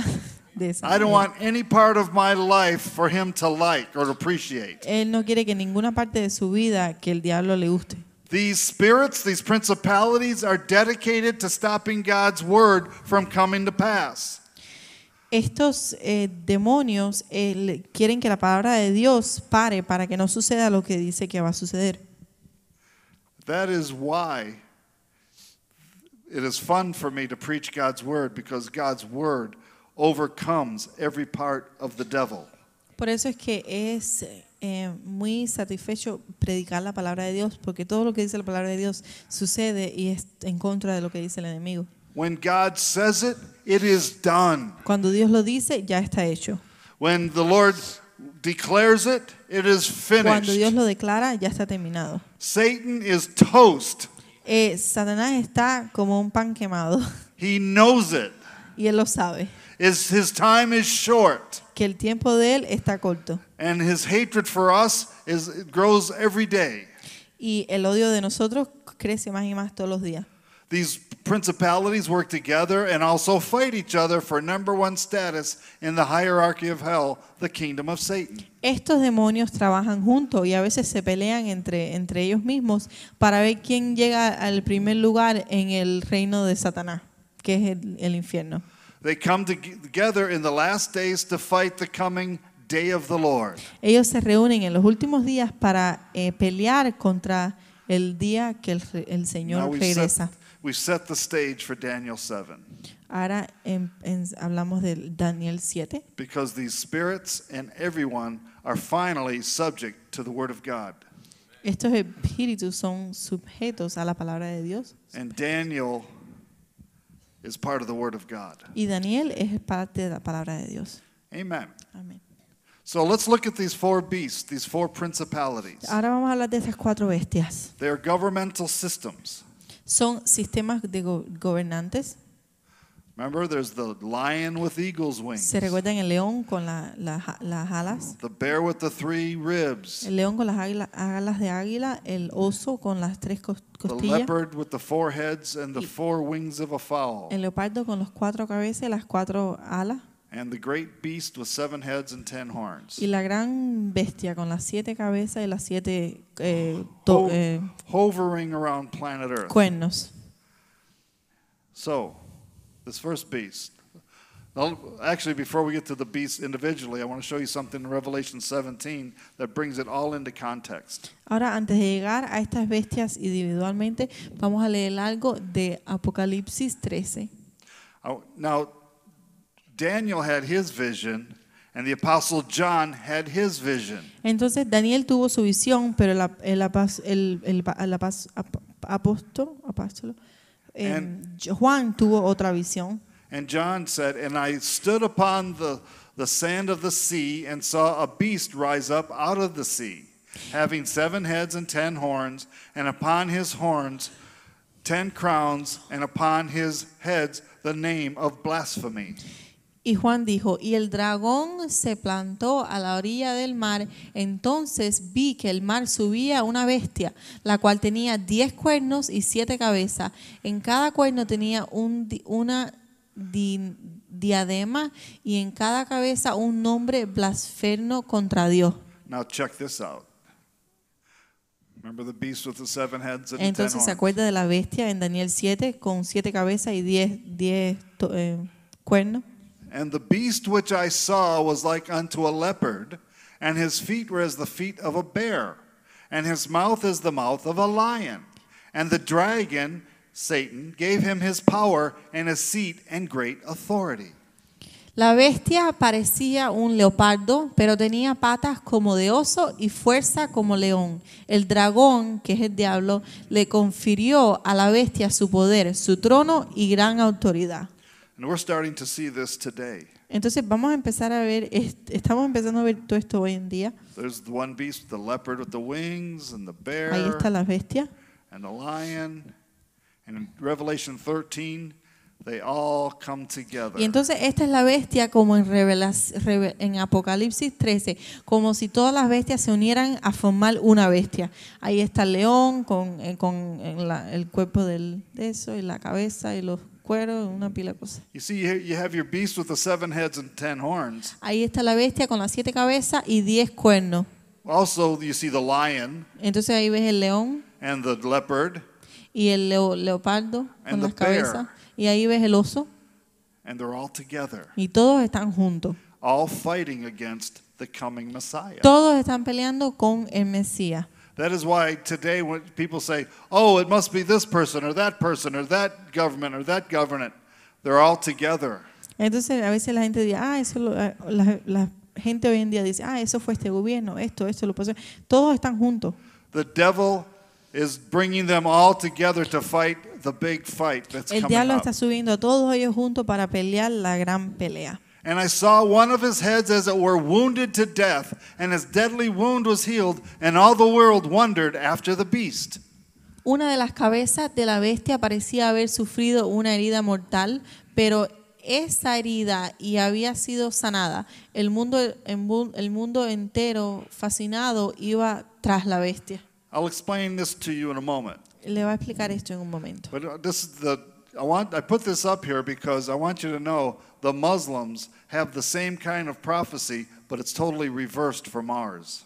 de esa I don't manera. want any part of my life for him to like or to appreciate. Él no quiere que ninguna parte de su vida que el diablo le guste. These spirits, these principalities are dedicated to stopping God's word from coming to pass. Estos demonios quieren que la palabra de Dios pare para que no suceda lo que dice que va a suceder. That is why it is fun for me to preach God's word, because God's word overcomes every part of the devil. Por eso es que es muy satisfecho predicar la palabra de Dios, porque todo lo que dice la palabra de Dios sucede y es en contra de lo que dice el enemigo. When God says it, it is done. Cuando Dios lo dice, ya está hecho. When the Lord declares it, it is Cuando Dios finished. lo declara, ya está terminado. Satan is toast. Satanás está como un pan quemado He knows it. y él lo sabe, His time is short. que el tiempo de él está corto And his hatred for us it grows every day. y el odio de nosotros crece más y más todos los días. These principalities work together and also fight each other for number one status in the hierarchy of hell, the kingdom of Satan. Estos demonios trabajan juntos y a veces se pelean entre ellos mismos para ver quién llega al primer lugar en el reino de Satanás, que es el infierno. They come together in the last days to fight the coming day of the Lord. Ellos se reúnen en los últimos días para pelear contra el día que el Now Señor regresa. we've set the stage for Daniel 7 Ahora hablamos de Daniel 7, because these spirits and everyone are finally subject to the word of God. estos espíritus son sujetos a la palabra de Dios And Daniel is part of the word of God. y Daniel es parte de la palabra de Dios. Amen. Amén. So let's look at these four beasts, these four principalities. Ahora vamos a hablar de estas 4 bestias. They are governmental systems. Son sistemas de gobernantes. Remember, there's the lion with eagle's wings, Se recuerdan el león con las alas, the bear with the 3 ribs, el león con las alas de águila, el oso con las 3 the costillas, leopard with the 4 heads and the 4 wings of a fowl, el leopardo con los 4 cabezas y las 4 alas, and the great beast with 7 heads and 10 horns. y la gran bestia con las 7 cabezas y las 7 Hovering around planet Earth. cuernos. So, this first beast. Now, actually, before we get to the beasts individually, I want to show you something in Revelation 17 that brings it all into context. Ahora, antes de llegar a estas bestias individualmente, vamos a leer algo de Apocalipsis 13. Now, Daniel had his vision, and the Apostle John had his vision. Entonces Daniel tuvo su visión, pero el apóstol Juan tuvo otra visión. And John said, "And I stood upon the sand of the sea and saw a beast rise up out of the sea, having 7 heads and 10 horns, and upon his horns 10 crowns, and upon his heads the name of blasphemy." Y Juan dijo, y el dragón se plantó a la orilla del mar. Entonces vi que el mar subía una bestia, la cual tenía 10 cuernos y 7 cabezas. En cada cuerno tenía una diadema y en cada cabeza un nombre blasfemo contra Dios. Now check this out. Remember the beast with the 7 heads and 10 Entonces se horns? acuerda de la bestia en Daniel 7 con 7 cabezas y 10 cuernos. And the beast which I saw was like unto a leopard, and his feet were as the feet of a bear, and his mouth as the mouth of a lion. And the dragon, Satan, gave him his power and his seat and great authority. La bestia parecía un leopardo, pero tenía patas como de oso y fuerza como león. El dragón, que es el diablo, le confirió a la bestia su poder, su trono y gran autoridad. And we're starting to see this today. Entonces vamos a empezar a ver, estamos empezando a ver todo esto hoy en día. There's the one beast, the leopard with the wings, and the Ahí bear, está la bestia. and the lion. And in Revelation 13, they all come together. Y entonces esta es la bestia como en Apocalipsis 13, como si todas las bestias se unieran a formar una bestia. Ahí está el león con el cuerpo de eso y la cabeza y los cueros, una pila de cosas. You see, you have your beast with the 7 heads and 10 horns. Ahí está la bestia con las 7 cabezas y 10 cuernos. Also, you see the lion Entonces ahí ves el león and the leopard, y el leopardo con And las the bear. cabezas. Y ahí ves el oso and they're all together, y todos están juntos. all fighting against the coming Messiah. Todos están peleando con el Mesías. That is why today when people say, oh, it must be this person or that government or that government, they're all together. Entonces a veces la gente dice, la gente hoy en día dice, eso fue este gobierno, esto lo pasó. Todos están juntos. The devil is bringing them all together to fight the big fight that's El coming diablo up. está subiendo a todos ellos juntos para pelear la gran pelea. And I saw one of his heads as it were wounded to death, and his deadly wound was healed, and all the world wondered after the beast. Una de las cabezas de la bestia parecía haber sufrido una herida mortal, pero esa herida y había sido sanada. El mundo entero, fascinado, iba tras la bestia. I'll explain this to you in a moment. Le voy a explicar esto en un momento. But this is I put this up here because I want you to know the Muslims have the same kind of prophecy, but it's totally reversed from ours.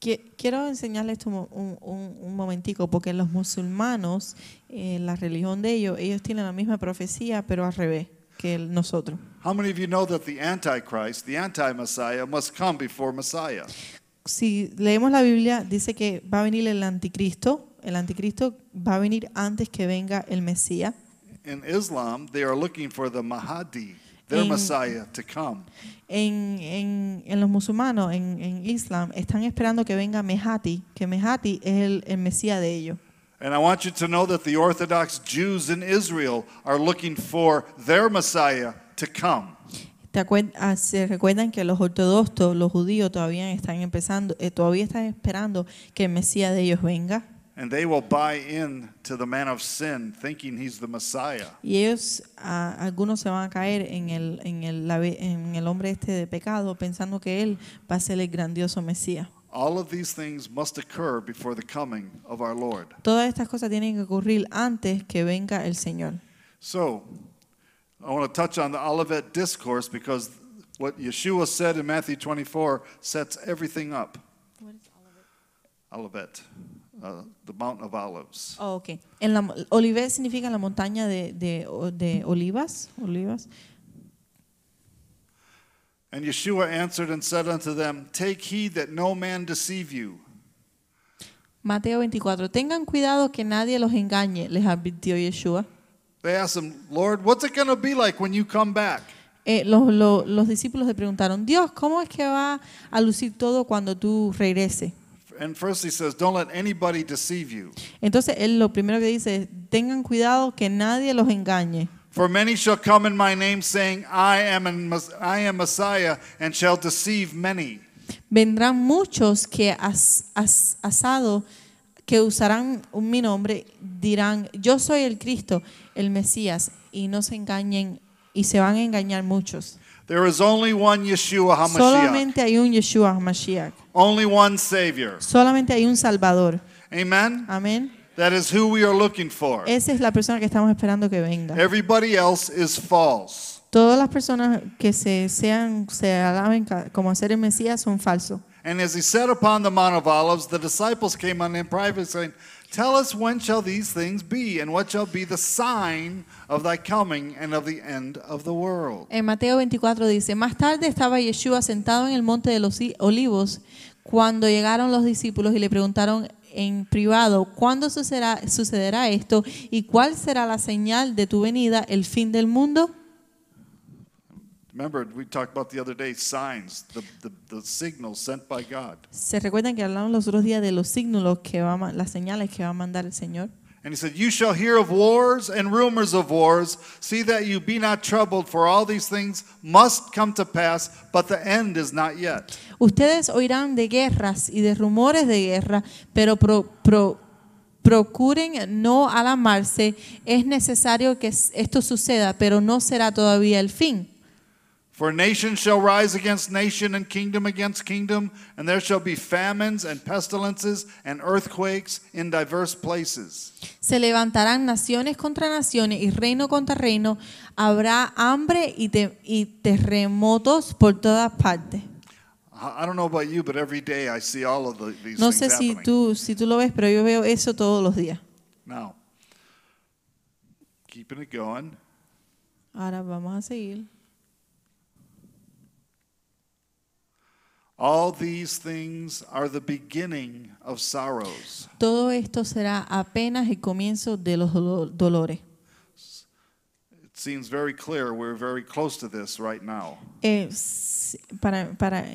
Quiero enseñarles esto un momentico, porque los musulmanos, la religión de ellos tienen la misma profecía, pero al revés que nosotros. How many of you know that the Antichrist, the anti-Messiah, must come before Messiah? Si leemos la Biblia, dice que va a venir el anticristo va a venir antes que venga el Mesías. In Islam, they are looking for the Mahdi, their Messiah, to come. En los musulmanos, en Islam, están esperando que venga Mehdi, que Mehdi es el Mesías de ellos. And I want you to know that the Orthodox Jews in Israel are looking for their Messiah to come. Se recuerdan que los ortodoxos, los judíos, todavía están esperando que el Mesías de ellos venga. And they will buy in to the man of sin, thinking he's the Messiah. Y ellos, algunos se van a caer en el hombre este de pecado, pensando que él va a ser el grandioso Mesías. All of these things must occur before the coming of our Lord. Todas estas cosas tienen que ocurrir antes que venga el Señor. So, I want to touch on the Olivet Discourse because what Yeshua said in Matthew 24 sets everything up. What is Olivet, the Mount of Olives. Oh, okay. Olivet significa la montaña de olivas. And Yeshua answered and said unto them, Take heed that no man deceive you. Mateo 24. Tengan cuidado que nadie los engañe, les advirtió Yeshua. They asked him, Lord, what's it going to be like when you come back? Los discípulos le preguntaron, Dios, ¿cómo es que va a lucir todo cuando tú regreses? And first he says, don't let anybody deceive you. Entonces él lo primero que dice es, tengan cuidado que nadie los engañe. For many shall come in my name, saying, I am Messiah, and shall deceive many. Vendrán muchos que que usarán mi nombre, dirán, yo soy el Cristo, el Mesías, y no se engañen, y se van a engañar muchos. There is only one Yeshua HaMashiach, Solamente hay un Yeshua HaMashiach. only one Savior. Solamente hay un Salvador. Amen? Amén. That is who we are looking for. Esa es la persona que estamos esperando que venga. Everybody else is false. Todas las personas que se alaben como ser el Mesías son falsos. And as he sat upon the Mount of Olives, the disciples came unto him privately, saying, Tell us when shall these things be, and what shall be the sign of thy coming and of the end of the world? En Mateo 24 dice, más tarde estaba Yeshua sentado en el monte de los olivos cuando llegaron los discípulos y le preguntaron en privado, ¿cuándo sucederá esto y cuál será la señal de tu venida, el fin del mundo? Remember, we talked about the other day signs, the signals sent by God. ¿Se recuerdan que hablamos los otros días de los signos, las señales que va a mandar el Señor? And he said, You shall hear of wars and rumors of wars. See that you be not troubled, for all these things must come to pass, but the end is not yet. Ustedes oirán de guerras y de rumores de guerra, pero procuren no alarmarse. Es necesario que esto suceda, pero no será todavía el fin. For nation shall rise against nation and kingdom against kingdom, and there shall be famines and pestilences and earthquakes in diverse places. Se levantarán naciones contra naciones y reino contra reino. Habrá hambre y terremotos por todas partes. I don't know about you, but every day I see all of these No things sé si happening. tú lo ves, pero yo veo eso todos los días. Now, keeping it going. Ahora vamos a seguir. All these things are the beginning of sorrows. Todo esto será apenas el comienzo de los dolores. It seems very clear we're very close to this right now. Para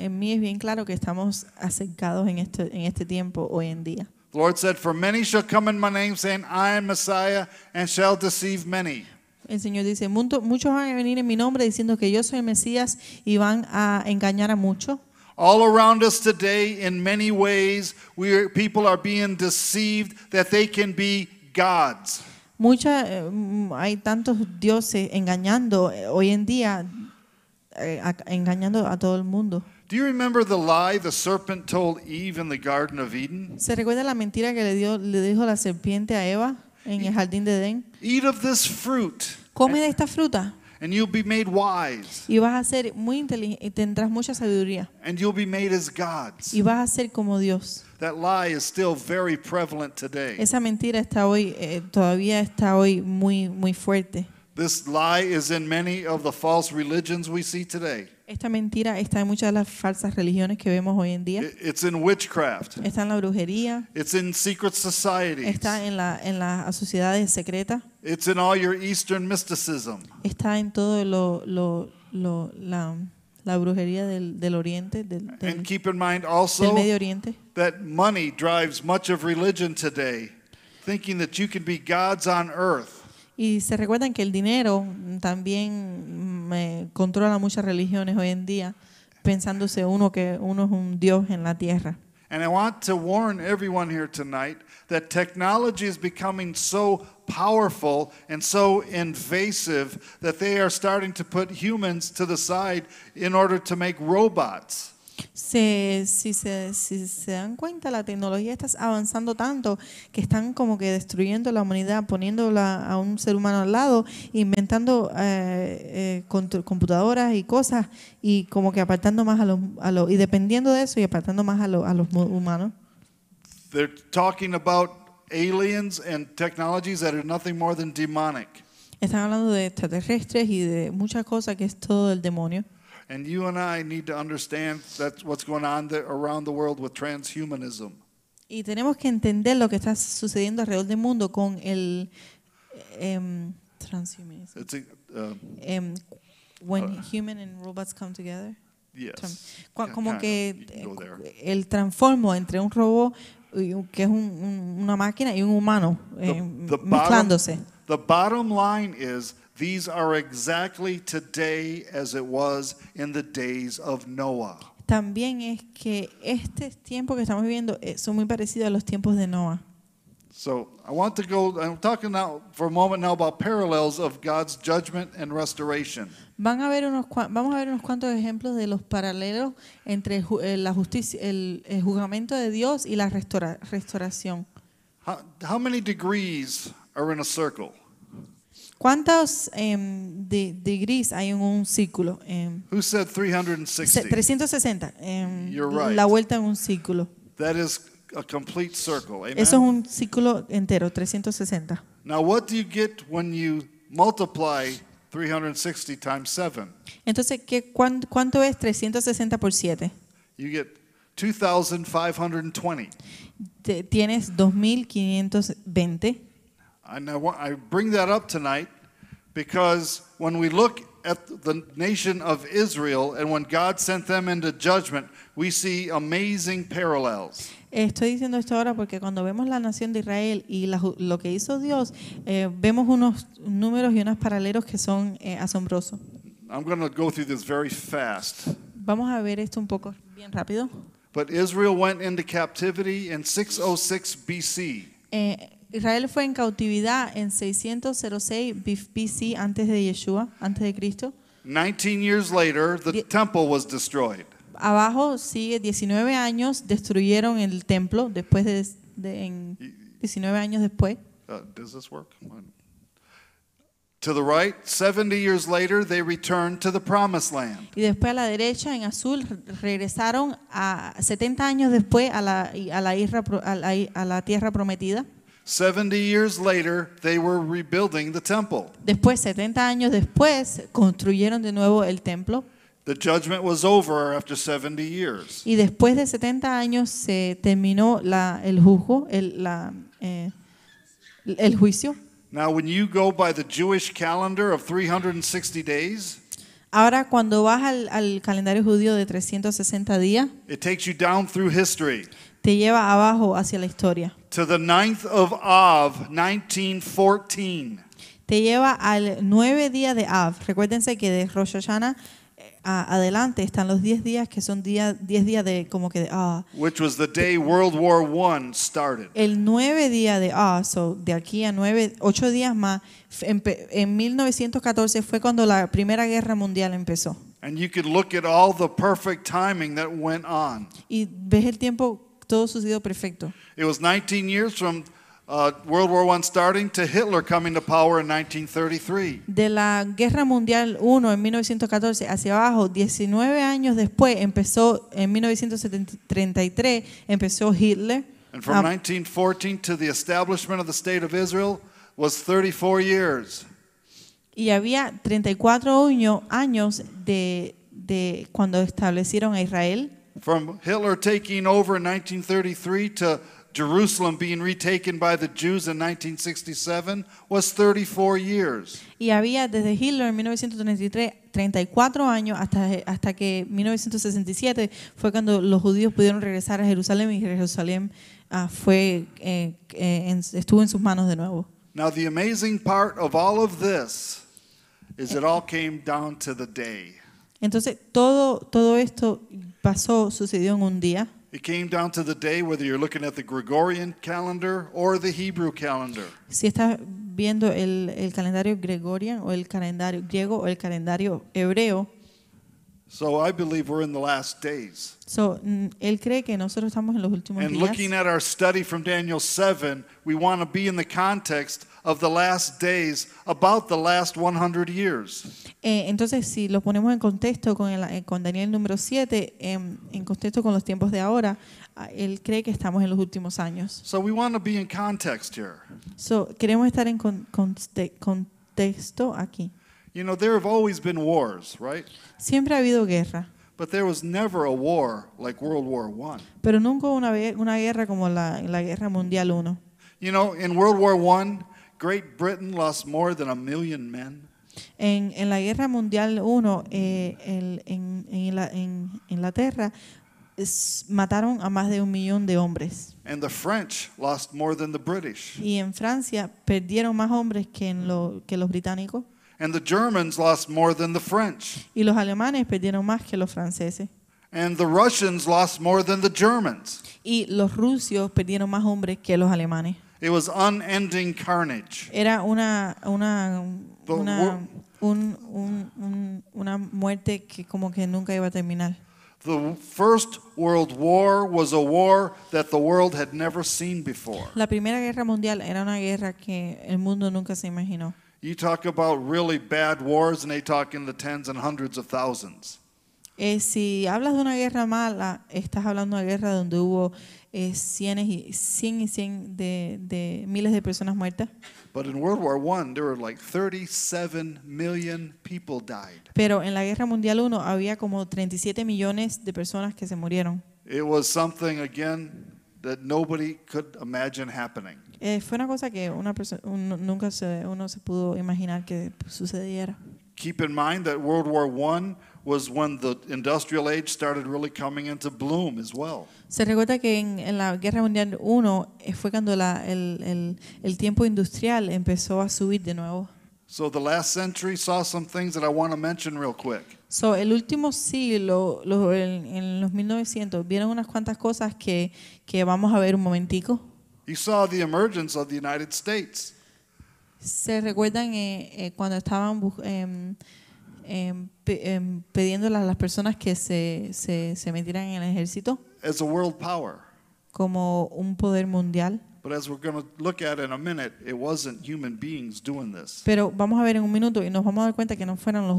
mí es bien claro que estamos acercados en este tiempo hoy en día. The Lord said, "For many shall come in my name, saying, I am Messiah, and shall deceive many." El Señor dice, muchos van a venir en mi nombre diciendo que yo soy el Mesías y van a engañar a muchos. All around us today, in many ways, people are being deceived that they can be gods. Hay tantos dioses engañando hoy en día, engañando a todo el mundo. Do you remember the lie the serpent told Eve in the Garden of Eden? ¿Se recuerda la mentira que le dijo la serpiente a Eva en el jardín de Edén? Eat of this fruit, Come de esta fruta and you'll be made wise, y vas a ser muy inteligente y tendrás mucha sabiduría and you'll be made as gods. y vas a ser como Dios. That lie is still very prevalent today. Esa mentira está hoy, todavía está hoy muy, muy fuerte. This lie is in many of the false religions we see today. Esta mentira está en muchas de las falsas religiones que vemos hoy en día. It's in witchcraft. Está en la brujería, It's in secret societies. está en las sociedades secretas, It's in all your Eastern mysticism. está en todo la brujería del Oriente, And keep in mind del also Medio Oriente. that money drives much of religion today, thinking that you can be gods on earth. Y se recuerdan que el dinero también controla muchas religiones hoy en día, pensándose que uno es un Dios en la tierra. And I want to warn everyone here tonight that technology is becoming so powerful and so invasive that they are starting to put humans to the side in order to make robots. Si se dan cuenta, la tecnología está avanzando tanto que están como que destruyendo la humanidad, poniéndola a un ser humano al lado, inventando computadoras y cosas y como que apartando más y dependiendo de eso y apartando más a los humanos. They're talking about aliens and technologies that are nothing more than demonic. Están hablando de extraterrestres y de muchas cosas que es todo el demonio. And you and I need to understand that's what's going on around the world with transhumanism. Y tenemos que entender lo que está sucediendo alrededor del mundo con el transhumanism. It's When human and robots come together. yes. Como Kind que of. You can go there. el transformo entre un robot que es una máquina y un humano mezclándose. The bottom line is these are exactly today as it was in the days of Noah. También es que este tiempo que estamos viviendo son muy parecidos a los tiempos de Noah. So I'm talking now for a moment now about parallels of God's judgment and restoration. Vamos a ver unos cuantos ejemplos de los paralelos entre la justicia, el juzgamiento de Dios y la restauración. How many degrees are in a circle? ¿Cuántos degrees hay en un círculo? Who said 360? 360. You're right. La vuelta en un círculo. That is a complete circle. Amen? Eso es un círculo entero, 360. Now what do you get when you multiply 360 times 7? Entonces, ¿cuánto es 360 por 7? You get 2,520. Tienes 2,520. And I bring that up tonight because when we look at the nation of Israel and when God sent them into judgment, we see amazing parallels. Estoy diciendo esto ahora porque cuando vemos la nación de Israel y lo que hizo Dios, vemos unos números y unos paralelos que son asombrosos. I'm going to go through this very fast. Vamos a ver esto un poco bien rápido. But Israel went into captivity in 606 BC. Israel fue en cautividad en 606 BC antes de Yeshua, antes de Cristo. 19 years later, the temple was destroyed. Abajo sigue 19 años, destruyeron el templo después de 19 años después. Does this work? To the right, 70 years later, they returned to the promised land. Y después a la derecha, en azul, regresaron a 70 años después a la tierra prometida. 70 years later, they were rebuilding the temple. Después, 70 años después, construyeron de nuevo el templo. The judgment was over after 70 years. Y después de 70 años se terminó el juicio. Now, when you go by the Jewish calendar of 360 days, Ahora, cuando vas al calendario judío de 360 días, it takes you down through history. te lleva abajo hacia la historia. to the 9th of Av, 1914. Te lleva al 9 días de Av. Recuérdense que de Rosh Hashanah adelante están los 10 días que son 10 días de como que de Av. Which was the day World War I started. El 9 día de Av, so de aquí a 8 días más, en 1914 fue cuando la Primera Guerra Mundial empezó. And you could look at all the perfect timing that went on. Y ves el tiempo, todo sucedió perfecto. It was 19 years from World War I starting to Hitler coming to power in 1933. De la Guerra Mundial I en 1914 hacia abajo, 19 años después, empezó en 1933, empezó Hitler. And from 1914 to the establishment of the State of Israel was 34 years. Y había 34 años de cuando establecieron a Israel. From Hitler taking over in 1933 to Jerusalem being retaken by the Jews in 1967 was 34 years. Y había desde Hitler en 1933 34 años hasta que 1967 fue cuando los judíos pudieron regresar a Jerusalén y Jerusalén estuvo en sus manos de nuevo. Now the amazing part of all of this is it all came down to the day. Entonces todo esto sucedió en un día. It came down to the day whether you're looking at the Gregorian calendar or the Hebrew calendar. Si estás viendo el calendario gregoriano o el calendario griego o el calendario hebreo. So I believe we're in the last days. So él cree que nosotros estamos en los últimos And días. looking at our study from Daniel 7, we want to be in the context of the last days, about the last 100 years. Entonces, si lo ponemos en contexto con Daniel número 7, en contexto con los tiempos de ahora, él cree que estamos en los últimos años. So we want to be in context here. So, queremos estar en contexto aquí. You know, there have always been wars, right? Siempre ha habido guerra, But there was never a war like World War I. pero nunca hubo una guerra como la Guerra Mundial I. You know, in World War I, Great Britain lost more than 1 million men. En la Guerra Mundial I, en Inglaterra, mataron a más de 1 millón de hombres. And the French lost more than the British. Y en Francia perdieron más hombres que los británicos. And the Germans lost more than the French. Y los alemanes perdieron más que los franceses. And the Russians lost more than the Germans. Y los rusos perdieron más hombres que los alemanes. It was unending carnage. Era una muerte que como que nunca iba a terminar. The First World War was a war that the world had never seen before. La Primera Guerra Mundial era una guerra que el mundo nunca se imaginó. You talk about really bad wars and they talk in the tens and hundreds of thousands. Si hablas de una guerra mala, estás hablando de una guerra donde hubo cien de miles de personas muertas. But in World War I, there were like 37 million people died. Pero en la Guerra Mundial I había como 37 millones de personas que se murieron. It was something, again, that nobody could imagine happening. Fue una cosa que uno se pudo imaginar que sucediera. Keep in mind that World War I was when the industrial age started really coming into bloom as well. Se recuerda que en la Guerra Mundial I fue cuando el tiempo industrial empezó a subir de nuevo. So the last century saw some things that I want to mention real quick. So, el último siglo, en los 1900, vieron unas cuantas cosas que vamos a ver un momentico. You saw the emergence of the United States. Se recuerdan cuando estaban pidiéndole a las personas que se metieran en el ejército As a world power. como un poder mundial. But as we're going to look at in a minute, it wasn't human beings doing this. Pero vamos a ver en un minuto y nos vamos a dar cuenta que no fueron los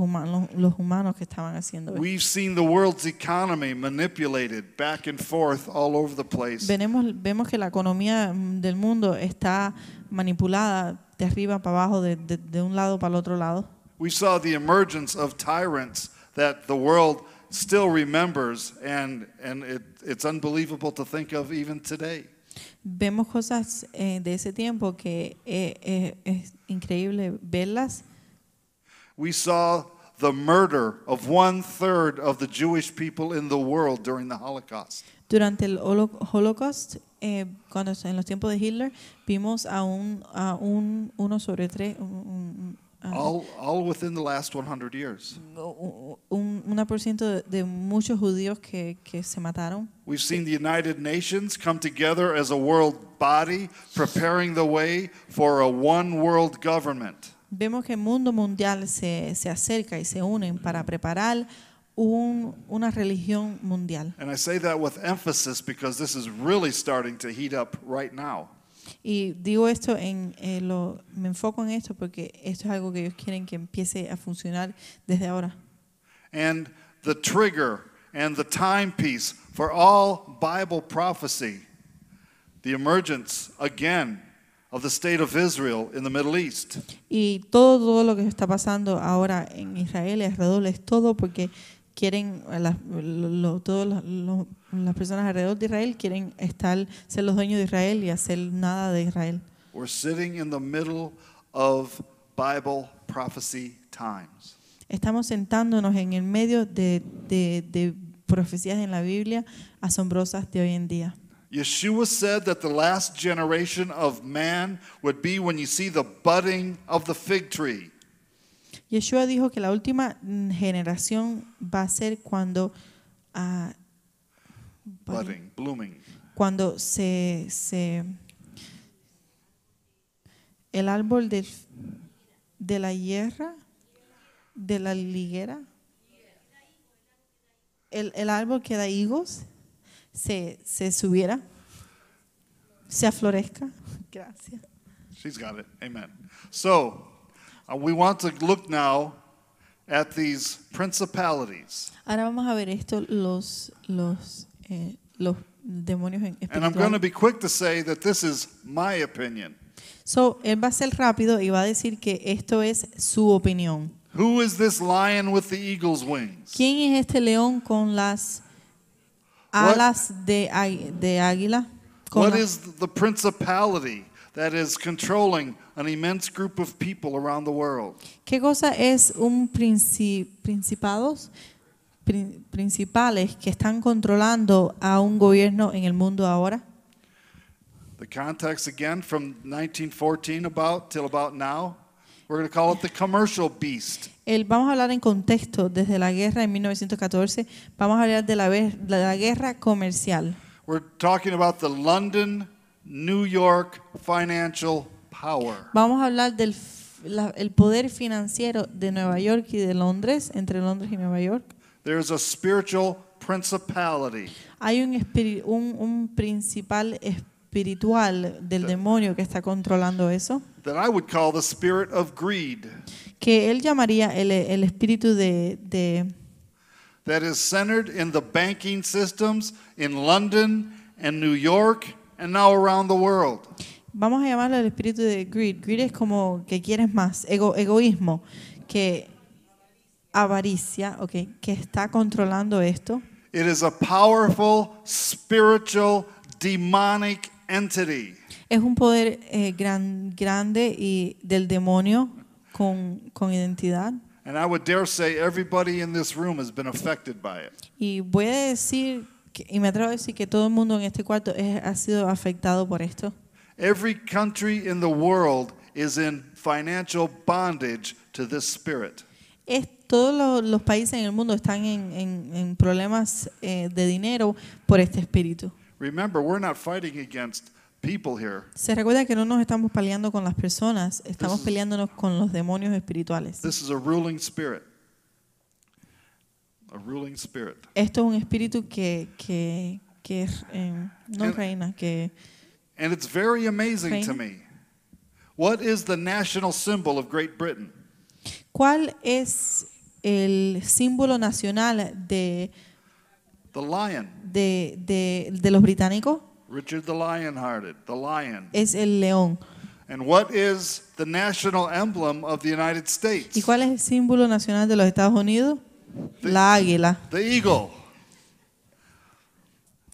humanos que estaban haciendo esto. We've seen the world's economy manipulated back and forth all over the place. Vemos que la economía del mundo está manipulada de arriba para abajo, de un lado para el otro lado. We saw the emergence of tyrants that the world still remembers, and it's unbelievable to think of even today. Vemos cosas de ese tiempo que es increíble verlas. We saw the murder of 1/3 of the Jewish people in the world during the Holocaust. Durante el Holocaust, cuando en los tiempos de Hitler, vimos a un 1/3, all within the last 100 years. un 1% de muchos judíos que se mataron. We've seen the United Nations come together as a world body, preparing the way for a one world government. Vemos que el mundo mundial se acerca y se unen para preparar una religión mundial. And I say that with emphasis because this is really starting to heat up right now. Y digo esto me enfoco en esto porque esto es algo que ellos quieren que empiece a funcionar desde ahora. And the trigger and the timepiece for all Bible prophecy, the emergence again of the state of Israel in the Middle East. Y todo lo que está pasando ahora en Israel alrededor es todo porque quieren todas las personas alrededor de Israel quieren ser los dueños de Israel y hacer nada de Israel. We're sitting in the middle of Bible prophecy times. Estamos sentándonos en el medio de profecías en la Biblia asombrosas de hoy en día. Yeshua said that the last generation of man would be when you see the budding of the fig tree. Yeshua dijo que la última generación va a ser cuando Budding, blooming. cuando el árbol de la hierra, de la liguera, el árbol que da higos se subiera, se aflorezca. Gracias. She's got it. Amen. So, we want to look now at these principalities. Ahora vamos a ver esto, los demonios And I'm going to espirituales. be quick to say that this is my opinion. Él va a ser rápido y va a decir que esto es su opinión. Who is this lion with the eagle's wings? ¿Quién es este león con las alas de águila? What is the principality that is controlling an immense group of people around the world? ¿Qué cosa es un principales que están controlando a un gobierno en el mundo ahora? The context again from 1914 till about now, we're going to call it the commercial beast. Vamos a hablar en contexto desde la guerra en 1914, vamos a hablar de la guerra comercial. We're talking about the London, New York financial power. Vamos a hablar del el poder financiero de Nueva York y de Londres, entre Londres y Nueva York. There's a spiritual principality. Hay un principal espiritual del demonio que está controlando eso, That I would call the spirit of greed, que él llamaría el espíritu that is centered in the banking systems in London and New York and now around the world. vamos a llamarlo el espíritu de greed. Greed es como que quieres más, egoísmo, que avaricia, okay, que está controlando esto. It is a powerful, spiritual, demonic entity. Es un poder grande y del demonio con identidad. And I would dare say everybody in this room has been affected by it. Y voy a decir, y me atrevo a decir que todo el mundo en este cuarto ha sido afectado por esto. Every country in the world is in financial bondage to this spirit. Todos los países en el mundo están en problemas de dinero por este espíritu. Remember, we're not fighting against people here. Se recuerda que no nos estamos peleando con las personas, estamos This is- peleándonos con los demonios espirituales. This is a ruling spirit. A ruling spirit. Esto es un espíritu que no And- reina, que And it's very amazing to Reina. me. What is the national symbol of Great Britain? ¿cuál es el símbolo nacional The lion. de los británicos? Richard the Lionhearted, the lion. Es el león. And what is the national emblem of the United States? ¿Y cuál es el símbolo nacional de los Estados Unidos? La águila. The eagle.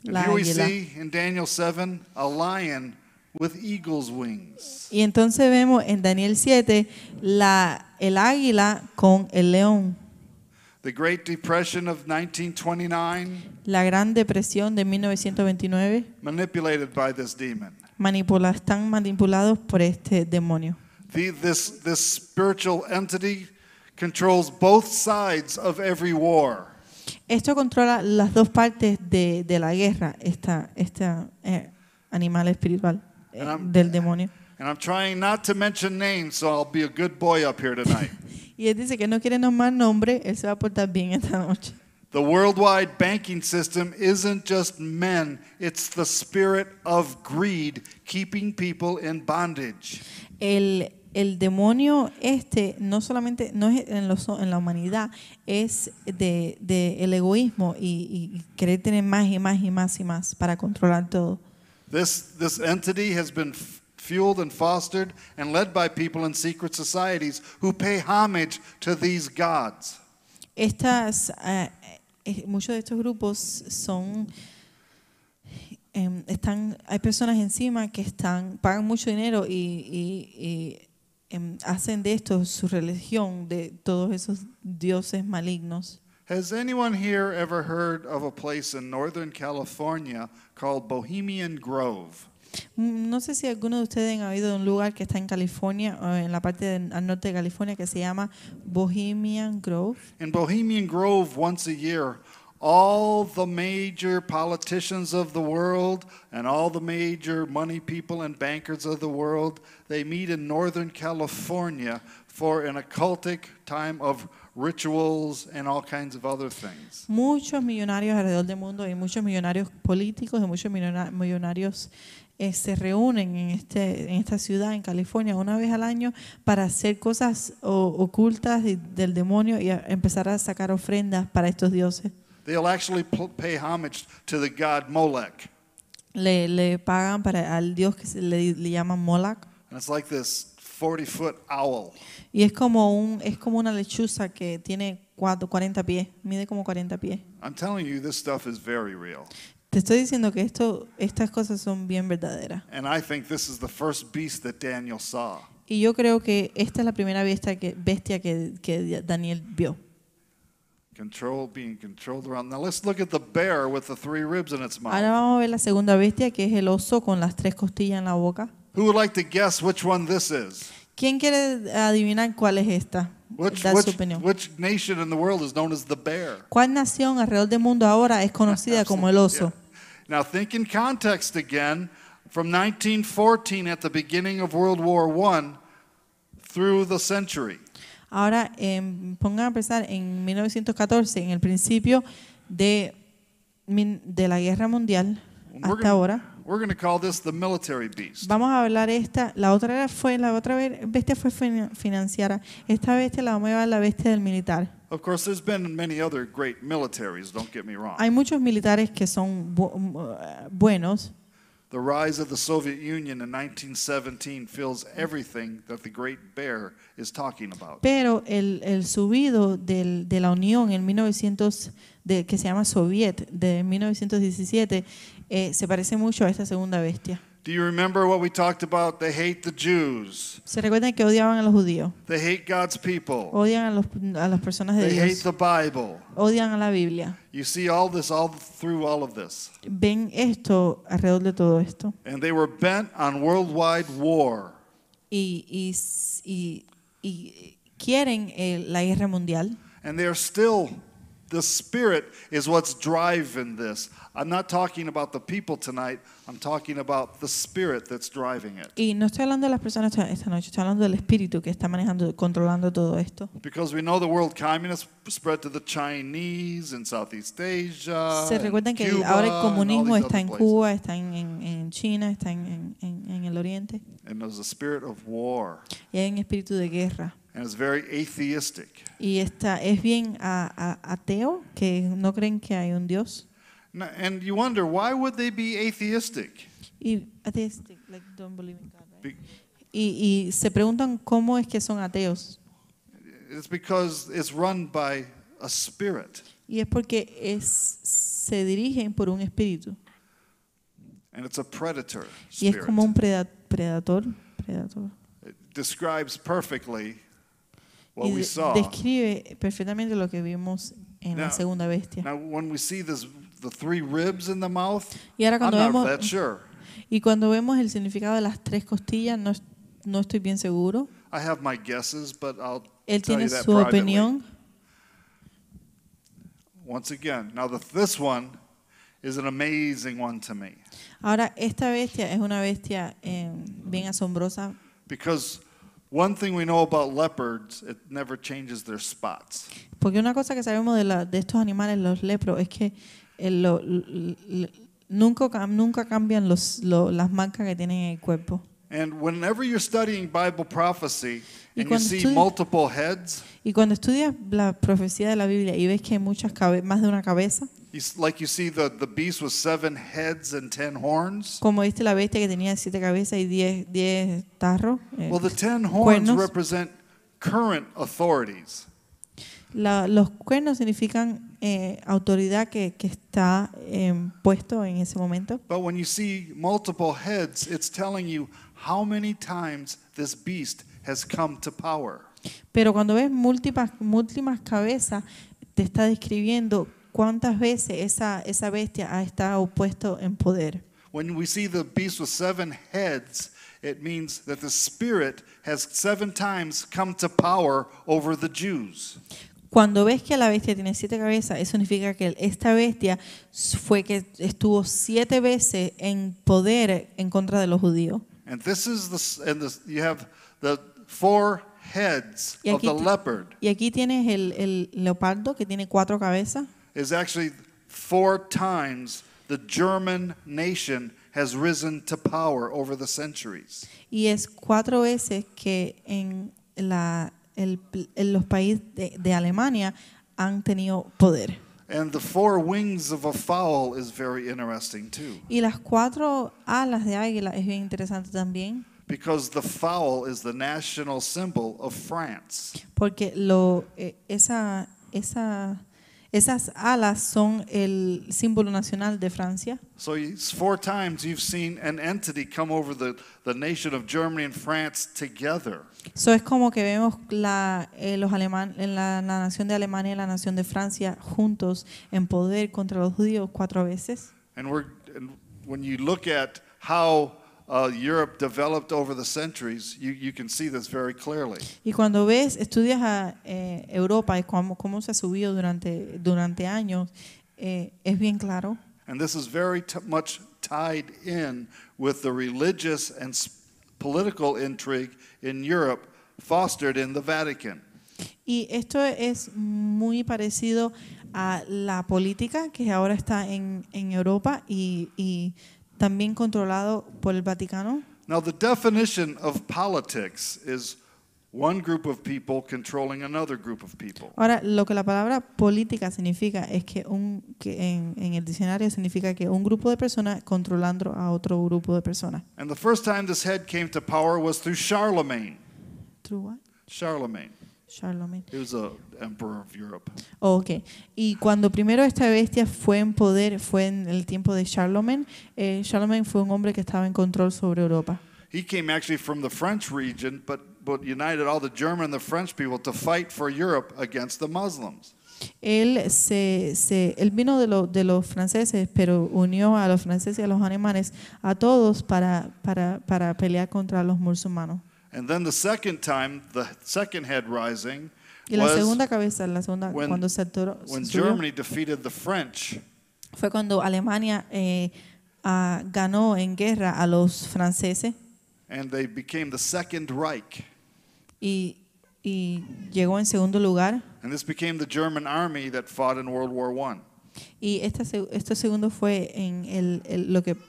And La here we águila. see in Daniel 7 a lion with eagle's wings. Y entonces vemos en Daniel 7 el águila con el león. The Great Depression of 1929, La Gran Depresión de 1929 manipulated by this demon. están manipulados por este demonio. This spiritual entity controls both sides of every war. Esto controla las dos partes de la guerra, este animal espiritual del demonio. And I'm trying not to mention names, so I'll be a good boy up here tonight. Y él dice que no quiere nombrar nombre, él se va a portar bien esta noche. The worldwide banking system isn't just men, it's the spirit of greed keeping people in bondage. El demonio no solamente no es en la humanidad, es de el egoísmo y querer tener más y más y más y más para controlar todo. This entity has been fueled and fostered and led by people in secret societies who pay homage to these gods. Muchos de estos grupos son hay personas encima que pagan mucho dinero y hacen de esto su religión, de todos esos dioses malignos. Has anyone here ever heard of a place in Northern California called Bohemian Grove? No sé si alguno de ustedes han oído de un lugar que está en California, o en la parte al norte de California, que se llama Bohemian Grove. In Bohemian Grove, once a year, all the major politicians of the world and all the major money people and bankers of the world, they meet in Northern California for an occultic time of rituals and all kinds of other things. Muchos millonarios alrededor del mundo y muchos millonarios políticos y muchos millonarios se reúnen en esta ciudad, en California, una vez al año para hacer cosas ocultas del demonio y empezar a sacar ofrendas para estos dioses. They'll actually pay homage to the god Molech. Le pagan al dios que le llaman Moloch. And it's like this 40-foot owl. Y es como una lechuza que tiene 40 pies, mide como 40 pies. I'm telling you, this stuff is very real. Te estoy diciendo que estas cosas son bien verdaderas. And I think this is the first beast that Daniel saw. Y yo creo que esta es la primera bestia que Daniel vio. Being controlled around. Now let's look at the bear with the 3 ribs in its mouth. Ahora vamos a ver la segunda bestia, que es el oso con las 3 costillas en la boca. Who would like to guess which one this is? ¿Quién quiere adivinar cuál es esta? Dar su opinión. Which nation in the world is known as the bear? ¿Cuál nación alrededor del mundo ahora es conocida como el oso? Yeah. Now think in context again. From 1914 at the beginning of World War I through the century. Ahora pongan a pensar en 1914, en el principio de la Guerra Mundial hasta ahora. We're going to call this the military beast. Vamos a hablar la otra bestia fue financiera. Esta bestia la vamos a llamar la bestia del militar. Of course, there's been many other great militaries, don't get me wrong. Hay muchos militares que son buenos. The rise of the Soviet Union in 1917 fills everything that the Great Bear is talking about. Pero el subido de la Unión en 1900 que se llama Soviet de 1917 se parece mucho a esta segunda bestia. Do you remember what we talked about? They hate the Jews. ¿Se recuerdan que odiaban a los judíos? They hate God's people. Odian a las personas de They hate Dios. the Bible. Odian a la Biblia. You see all this all through all of this. Ven esto alrededor de todo esto. And they were bent on worldwide war. Y quieren la guerra mundial. And they are still, the spirit is what's driving this. I'm not talking about the people tonight. I'm talking about the spirit that's driving it. Y no estoy hablando de las personas esta noche, estoy hablando del espíritu que está controlando todo esto. Because we know the world communists spread to the Chinese in Southeast Asia. Se recuerdan que Cuba, ahora el comunismo and all está these en other Cuba, está en China, está en el Oriente. places. And there's a spirit of war. Y hay un espíritu de guerra. And it's very atheistic. Y es bien ateo, que no creen que hay un Dios. And you wonder, why would they be atheistic? Y atheistic, like don't believe in God, right? Be- Y se preguntan cómo es que son ateos. It's because it's run by a spirit. Y es porque se dirigen por un espíritu. And it's a predator Y es spirit. como un predator. It describes perfectly what we saw. describe perfectamente lo que vimos en la Now- segunda bestia. Now, when we see the 3 ribs in the mouth, Y ahora I'm cuando not vemos that sure. y cuando vemos el significado de las 3 costillas, no estoy bien seguro. I have my guesses, but I'll Él tell tiene you that su privately. opinión. Once again, now this one is an amazing one to me Ahora, esta bestia es una bestia bien asombrosa, because one thing we know about leopards, it never changes their spots. porque una cosa que sabemos de estos animales, los lepros, es que nunca cambian las marcas que tienen en el cuerpo. And whenever you're studying Bible prophecy Y and you cuando see estudias- multiple heads, Y cuando estudias la profecía de la Biblia y ves que hay más de una cabeza, like you see the beast with 7 heads and 10 horns. como viste la bestia que tenía 7 cabezas y 10 tarros, Well, the 10 horns cuernos. represent current authorities. Los cuernos significan autoridad que está puesto en ese momento. But when you see multiple heads, it's telling you how many times this beast has come to power. Pero cuando ves múltiples cabezas, te está describiendo cuántas veces esa bestia ha estado puesto en poder. When we see the beast with 7 heads, it means that the spirit has 7 times come to power over the Jews. Cuando ves que la bestia tiene 7 cabezas, eso significa que esta bestia fue que estuvo 7 veces en poder en contra de los judíos. And this is you have the 4 heads Y of aquí, the leopard y aquí tienes el leopardo que tiene 4 cabezas. is actually 4 times the German nation has risen to power over the centuries. Y es 4 veces que en los países de Alemania han tenido poder. And the 4 wings of a fowl is very interesting too, Y las 4 alas de águila es bien interesante también, because the fowl is the national symbol of France. porque esas alas son el símbolo nacional de Francia. So 4 times you've seen an entity come over the nation of Germany and France together. Eso es como que vemos la nación de Alemania y la nación de Francia juntos en poder contra los judíos 4 veces. And when you look at how Europe developed over the centuries, you can see this very clearly. Y cuando estudias a Europa y cómo se ha subido durante años, es bien claro. And this is very much tied in with the religious and political intrigue in Europe fostered in the Vatican. Y esto es muy parecido a la política que ahora está en Europa y también controlado por el Vaticano. Now, the definition of politics is one group of people controlling another group of people. Ahora, lo que la palabra política significa es que en el diccionario significa que un grupo de personas controlando a otro grupo de personas. And the first time this head came to power was through Charlemagne. True what? Charlemagne. Charlemagne. He was an emperor of Europe. Okay. Y cuando primero esta bestia fue en poder, fue en el tiempo de Charlemagne. Charlemagne fue un hombre que estaba en control sobre Europa. He came actually from the French region, but united all the German and the French people to fight for Europe against the Muslims. Él vino de los franceses, pero unió a los franceses y a los alemanes, a todos para pelear contra los musulmanes. And then the second time, the second head rising Y la was segunda cabeza, when cuando se when subió, Germany defeated the French. fue cuando Alemania ganó en guerra a los franceses And they became the Second Reich. y llegó en segundo lugar. And this became the German army that fought in World War I. Y este segundo fue en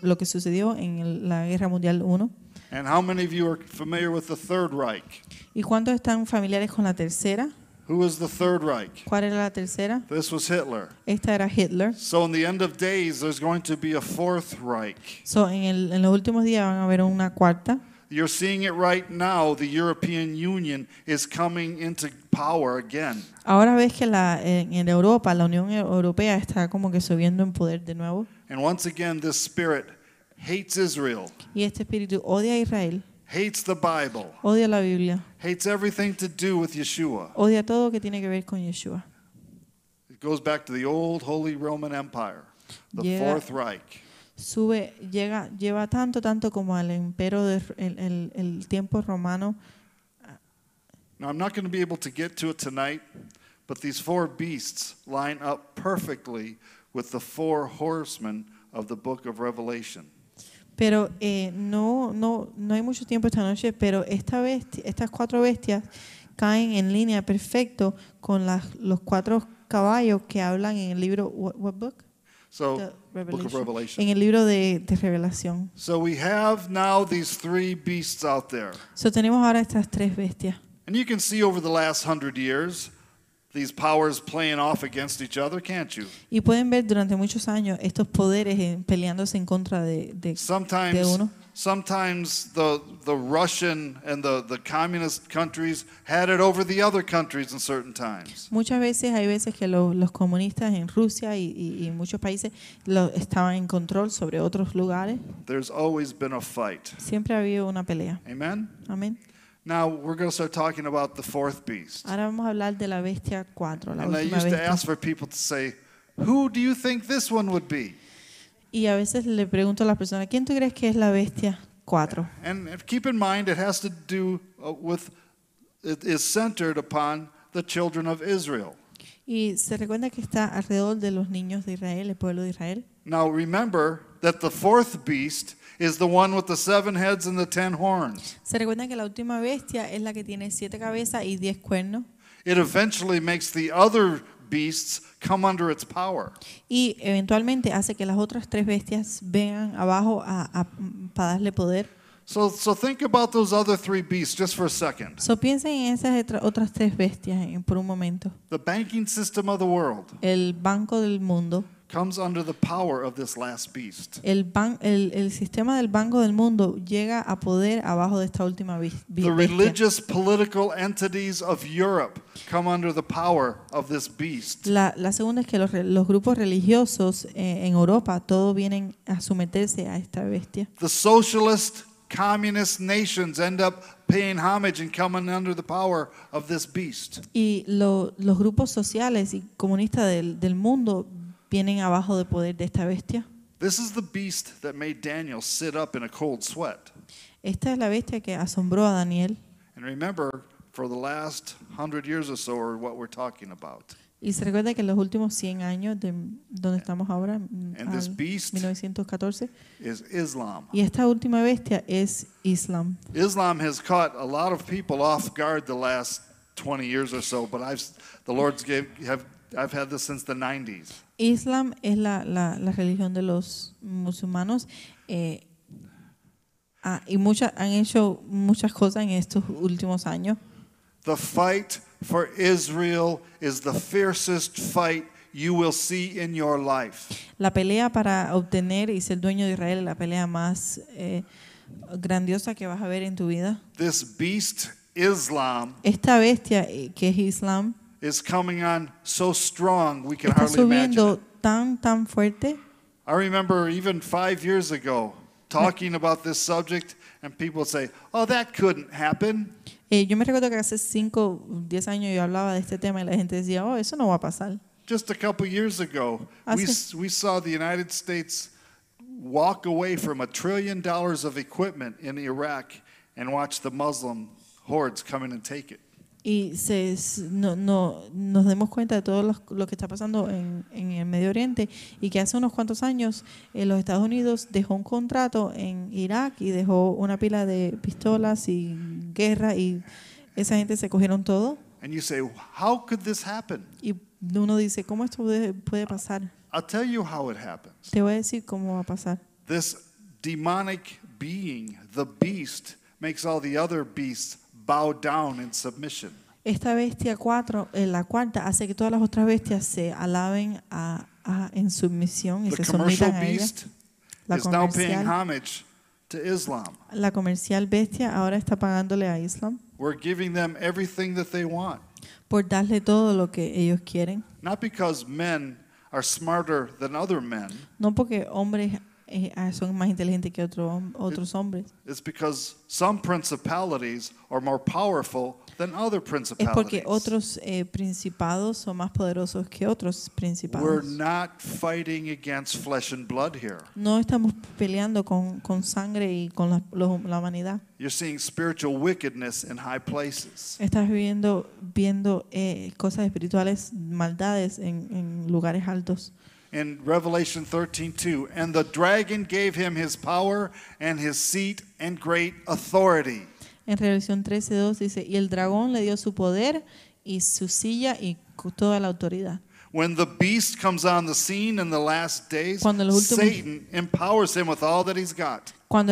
lo que sucedió en la Guerra Mundial I. And how many of you are familiar with the Third Reich? ¿Y cuántos están familiares con la tercera? Who was the Third Reich? ¿Cuál era la tercera? This was Hitler. Esta era Hitler. So in the end of days, there's going to be a Fourth Reich. So, en los últimos días van a haber una cuarta. You're seeing it right now. The European Union is coming into power again. Ahora ves que en Europa, la Unión Europea está como que subiendo en poder de nuevo. And once again, this spirit hates Israel. Y este espíritu odia a Israel. hates the Bible, odia la Biblia, hates everything to do with Yeshua. odia todo que tiene que ver con Yeshua. It goes back to the old Holy Roman Empire, the Llega- Fourth Reich. Lleva tanto como al imperio el tiempo romano. Now, I'm not going to be able to get to it tonight, but these four beasts line up perfectly with the four horsemen of the book of Revelation. Pero no hay mucho tiempo esta noche, pero estas 4 bestias caen en línea perfecto con los 4 caballos que hablan en el libro, what book? So, The book of Revelation. Revelation. En el libro de Revelación. So we have now these 3 beasts out there. So, tenemos ahora estas 3 bestias. And you can see over the last 100 years these powers playing off against each other, can't you? Y pueden ver durante muchos años estos poderes peleándose en contra de uno. Sometimes the Russian and the communist countries had it over the other countries in certain times. Muchas veces hay veces que los comunistas en Rusia y muchos países estaban en control sobre otros lugares. There's always been a fight. Siempre ha habido una pelea. Amen? Amén. Now we're going to start talking about the 4th beast. Ahora vamos a hablar de la bestia 4, la And I última used to bestia. ask for people to say, who do you think this one would be? Y a veces le pregunto a las personas, ¿quién tú crees que es la bestia 4? And keep in mind, it has to do it is centered upon the children of Israel. Y se recuerda que está alrededor de los niños de Israel, el pueblo de Israel. Now remember that the 4th beast is the one with the 7 heads and the 10 horns. Se recuerda que la última bestia es la que tiene 7 cabezas y 10 cuernos. It eventually makes the other beasts come under its power. Y eventualmente hace que las otras 3 bestias vengan abajo para darle poder. So think about those other 3 beasts just for a second. So piensen en esas otras 3 bestias por un momento. The banking system of the world El banco del mundo, comes under the power of this last beast. el sistema del banco del mundo llega a poder abajo de esta última The bestia. religious political entities of Europe come under the power of this beast. La segunda es que los grupos religiosos en Europa todos vienen a someterse a esta bestia. The socialist communist nations end up paying homage and coming under the power of this beast. Y los grupos sociales y comunistas del mundo vienen abajo del poder de esta bestia. This is the beast that made Daniel sit up in a cold sweat. Esta es la bestia que asombró a Daniel. And remember, for the last 100 years or so are what we're talking about. Y se recuerda que en los últimos 100 años de donde estamos ahora, And this al beast 1914, is Islam. y esta última bestia es Islam. Islam has caught a lot of people off guard the last 20 years or so, but I've had this since the 90s. Islam es la religión de los musulmanes y han hecho muchas cosas en estos últimos años. The fight for Israel is the fiercest fight you will see in your life. La pelea para obtener y ser dueño de Israel es la pelea más grandiosa que vas a ver en tu vida. This beast, Islam, Esta bestia que es Islam is coming on so strong we can está hardly imagine subiendo it. tan fuerte. I remember even 5 years ago talking about this subject and people would say, oh, that couldn't happen. Yo me recuerdo que hace 5, 10 años yo hablaba de este tema y la gente decía, oh, eso no va a pasar. Just a couple years ago, we saw the United States walk away from $1 trillion of equipment in Iraq and watch the Muslim hordes come in and take it. Y nos demos cuenta de todo lo que está pasando en el Medio Oriente y que hace unos cuantos años los Estados Unidos dejó un contrato en Irak y dejó una pila de pistolas y guerra y esa gente se cogieron todo. And you say, how could this happen? Y uno dice, ¿cómo esto puede pasar? I'll tell you how it happens. Te voy a decir cómo va a pasar. This demonic being, the beast, makes all the other beasts bow down in submission. Esta bestia 4, la cuarta, hace que todas las otras bestias se alaben en submisión y The se commercial sometan a ella. beast is now paying homage to Islam. La comercial bestia ahora está pagándole a Islam We're giving them everything that they want. por darle todo lo que ellos quieren. Not because men are smarter than other men, No porque hombres son más inteligentes que otros hombres. It's because some principalities are more powerful than other Es principalities. porque otros principados son más poderosos que otros We're principados. not fighting against flesh and blood here. No estamos peleando con sangre y con la humanidad. You're seeing spiritual wickedness in high places. Estás viendo cosas espirituales, maldades en lugares altos. In Revelation 13:2, and the dragon gave him his power and his seat and great authority. En Revelación 13:2 dice, y el dragón le dio su poder y su silla y toda la autoridad. When the beast comes on the scene in the last days, Cuando los últimos- Satan empowers him with all that he's got. Cuando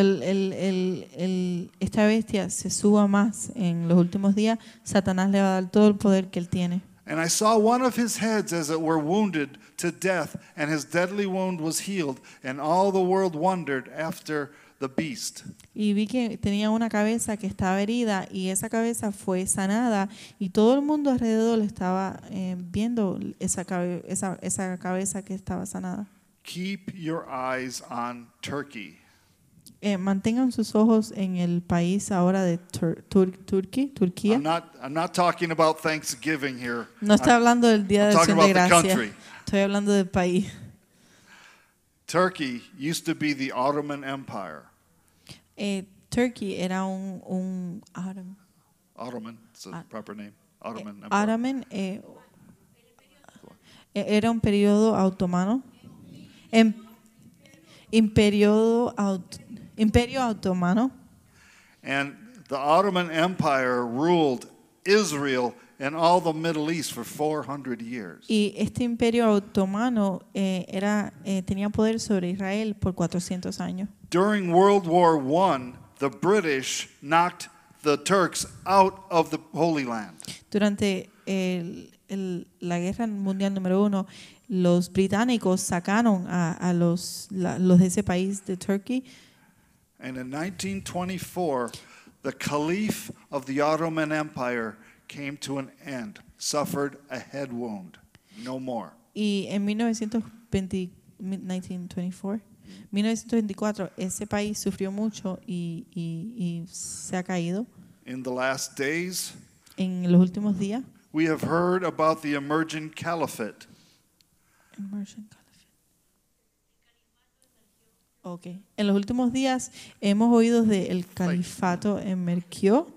esta bestia se suba más en los últimos días, Satanás le va a dar todo el poder que él tiene. And I saw one of his heads as it were wounded to death, and his deadly wound was healed, and all the world wondered after the beast. Y vi que tenía una cabeza que estaba herida y esa cabeza fue sanada y todo el mundo alrededor estaba viendo esa cabeza que estaba sanada. Keep your eyes on Turkey. Mantengan sus ojos en el país ahora de Turquía. I'm not talking about Thanksgiving here. No estoy hablando del Día I'm de Acción talking de about the Gracias. country. Estoy hablando del país. Turkey used to be the Ottoman Empire. Turkey era un Ottoman, it's a proper name. Ottoman Empire. Ottoman, era un periodo otomano. Imperio otomano. And the Ottoman Empire ruled Israel and all the Middle East for 400 years. Y este imperio otomano tenía poder sobre Israel por 400 años. During World War I, the British knocked the Turks out of the Holy Land. Durante la guerra mundial número 1, los británicos sacaron a los de ese país de Turquía. And in 1924, the Caliph of the Ottoman Empire came to an end, suffered a head wound. No more. Y en 1924, ese país sufrió mucho y se ha caído. In the last days, En los últimos días, we have heard about the emerging caliphate. Okay. En los últimos días hemos oído del califato emergió,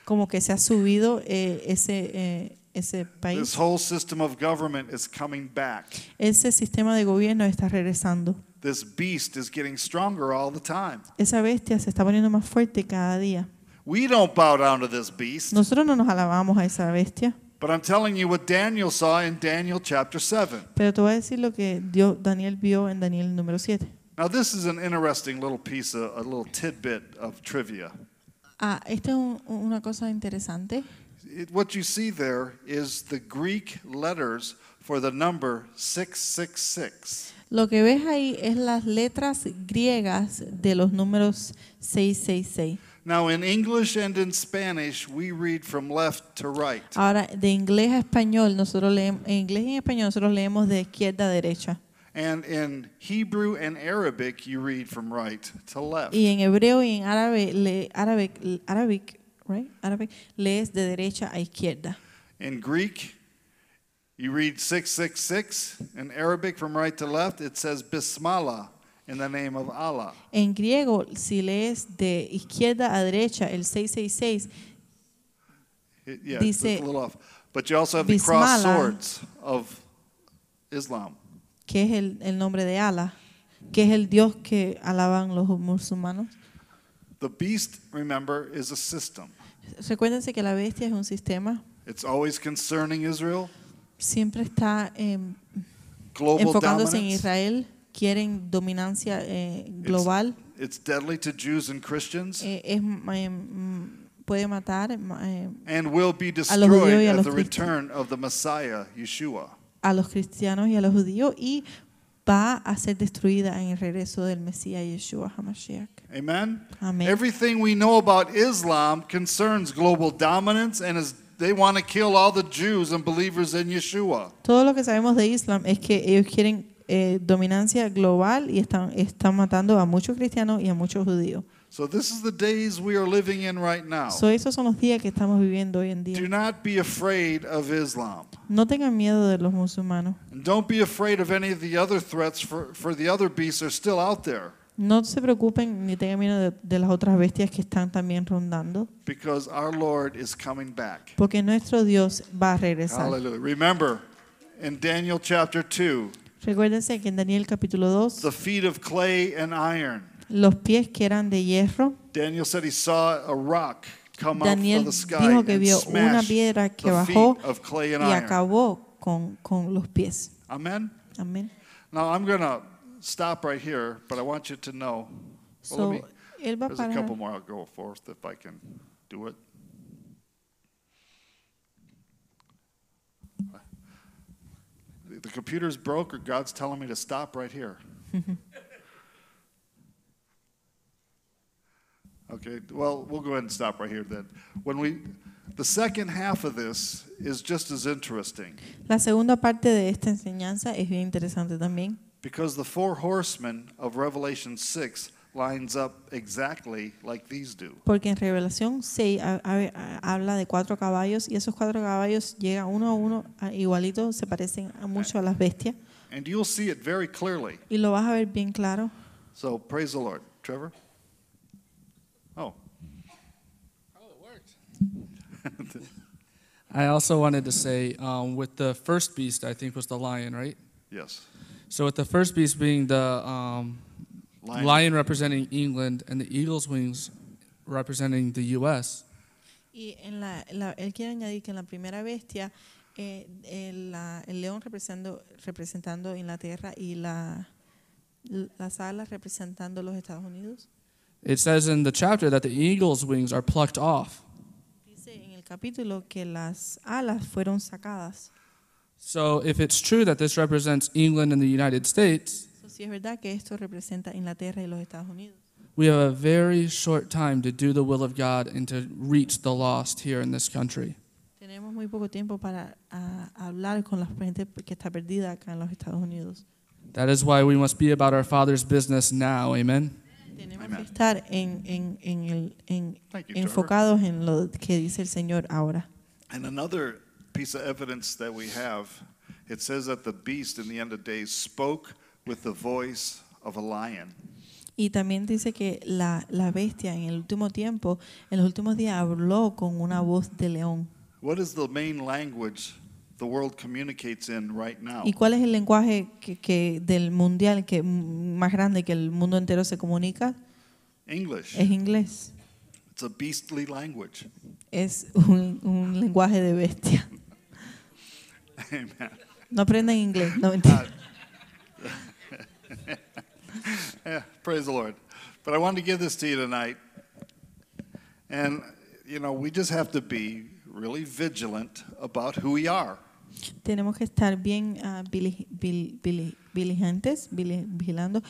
como que se ha subido ese This país. whole system of government is coming back. Ese sistema de gobierno está regresando. This beast is getting stronger all the time. Esa bestia se está poniendo más fuerte cada día. We don't bow down to this beast. Nosotros no nos alabamos a esa bestia, But I'm telling you what Daniel saw in Daniel chapter 7. pero te voy a decir lo que Daniel vio en Daniel número 7. Now this is an interesting little piece, a little tidbit of trivia. Esta es una cosa interesante. What you see there is the Greek letters for the number 666. Lo que ves ahí es las letras griegas de los números 666. Now in English and in Spanish, we read from left to right. Ahora, de inglés a español, nosotros leemos, en inglés y en español nosotros leemos de izquierda a derecha. And in Hebrew and Arabic, you read from right to left. Y en hebreo y en árabe, Arabic, lees de derecha a izquierda. In Greek, you read 666. In Arabic, from right to left, it says Bismillah, in the name of Allah. En griego, si lees de izquierda a derecha el 666, Yeah, Dice, it's a little off. But you also have the cross Bismillah. swords of Islam. que es el nombre de Allah, que es el Dios que alaban los musulmanes. The beast, remember, is a system. Recuérdense que la bestia es un sistema, It's always concerning Israel, siempre está global enfocándose en dominance. Israel, quieren dominancia global, It's deadly to Jews and Christians puede matar and will be a los judíos destroyed y a at los the return of the Messiah, Yeshua. a los cristianos y a los judíos y va a ser destruida en el regreso del Mesías Yeshua HaMashiach. Amen? Amén. Everything we know about Islam concerns global dominance and they want to kill all the Jews and believers in Yeshua. Todo lo que sabemos de Islam es que ellos quieren dominancia global y están matando a muchos cristianos y a muchos judíos. So this is the days we are living in right now. So, esos son los días que estamos viviendo hoy en Do día. not be afraid of Islam. No tengan miedo de los musulmanes. And don't be afraid of any of the other threats, for the other beasts are still out there. No se preocupen ni tengan miedo de las otras bestias que están también rondando, Because our Lord is coming back. porque nuestro Dios va a regresar. Hallelujah. Remember, in Daniel chapter 2, Recuérdense que en Daniel capítulo 2, the feet of clay and iron. los pies que eran de hierro, Daniel said he saw a rock come out Daniel of the sky dijo que and vio una smash piedra que the bajó feet of clay and y iron. acabó con los pies. Amen? Amén. Now I'm going to stop right here, but I want you to know. So, let me, él va there's a para couple more I'll go forth if I can do it. The computer's broke or God's telling me to stop right here. Okay, well, we'll go ahead and stop right here then. The second half of this is just as interesting La segunda parte de esta enseñanza es bien interesante también, because the four horsemen of Revelation 6 lines up exactly like these do. porque en Revelación 6 habla de 4 caballos y esos 4 caballos llegan uno a uno igualitos, se parecen mucho a las bestias And you'll see it very clearly. y lo vas a ver bien claro. So praise the Lord. Trevor? Oh. I also wanted to say, with the first beast, I think was the lion, right? Yes. So with the first beast being the lion representing England and the eagle's wings representing the U.S. Y él quiere añadir que en la primera bestia el león representando Inglaterra y las alas representando los Estados Unidos. It says in the chapter that the eagle's wings are plucked off. Dice en el capítulo que las alas fueron sacadas. So if it's true that this represents England and the United States, So, si es verdad que esto representa Inglaterra y los Estados Unidos, we have a very short time to do the will of God and to reach the lost here in this country. tenemos muy poco tiempo para hablar con la gente que está perdida acá en los Estados Unidos. That is why we must be about our Father's business now. Amen. Tenemos Amen. que estar Thank you, Trevor. enfocados en lo que dice el Señor ahora. And another piece of evidence that we have, it says that the beast in the end of days spoke with the voice of a lion. Y también dice que la bestia en el último tiempo, en los últimos días, habló con una voz de león. What is the main language the world communicates in right now? ¿Y cuál es el lenguaje que del mundial que más grande que el mundo entero se comunica? English. Es inglés. It's a beastly language. Es un lenguaje de bestia. Amen. No aprendan inglés, no mentira. Yeah, praise the Lord. But I wanted to give this to you tonight. And, you know, we just have to be really vigilant about who we are. Tenemos que estar bien vigilando,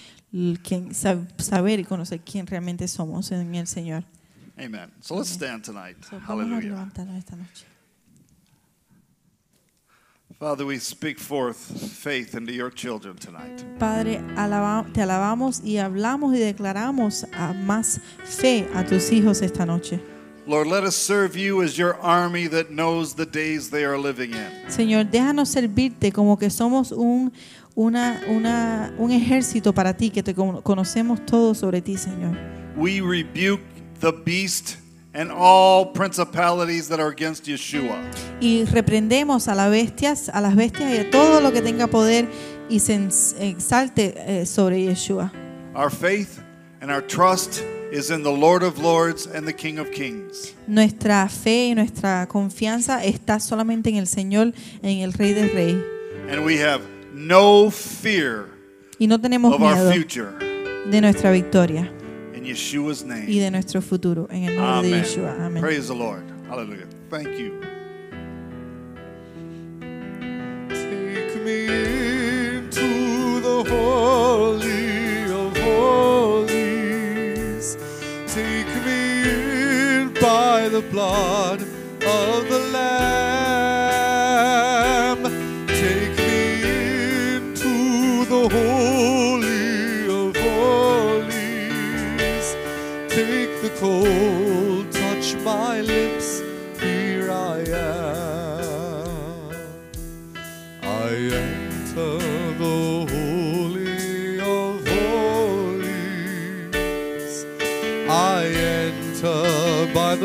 saber y conocer quién realmente somos en el Señor. Amen. So let's stand tonight. So, vamos a Hallelujah. levantarnos esta noche. Father, we speak forth faith into your children tonight. Padre, te alabamos y hablamos y declaramos más fe a tus hijos esta noche. Lord, let us serve you as your army that knows the days they are living in. Señor, déjanos servirte como que somos un ejército para ti, que te conocemos todo sobre ti, Señor. We rebuke the beast and all principalities that are against Yeshua. Y reprendemos a las bestias y a todo lo que tenga poder y se exalte sobre Yeshua. Our faith and our trust is in the Lord of Lords and the King of Kings. Nuestra fe y nuestra confianza está solamente en el Señor, en el Rey de Reyes. And we have no fear Y no tenemos of our miedo future. de nuestra victoria In Yeshua's y name. de nuestro futuro. En el nombre de Amen. Yeshua. Amén. Praise the Lord. Hallelujah. Thank you. Take me into the holy of holies. Take me in by the blood of the Lamb. Take me into the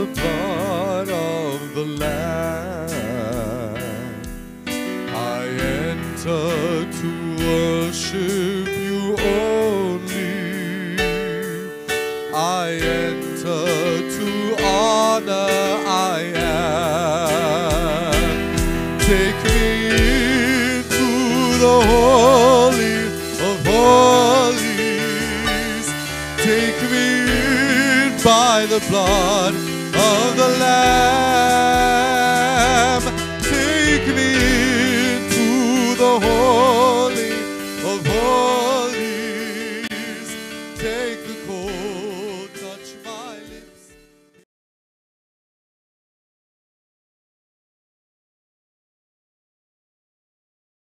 the blood of the Lamb. I enter to worship you only. I enter to honor I am. Take me into the Holy of Holies. Take me in by the blood of the Lamb. Take me into the Holy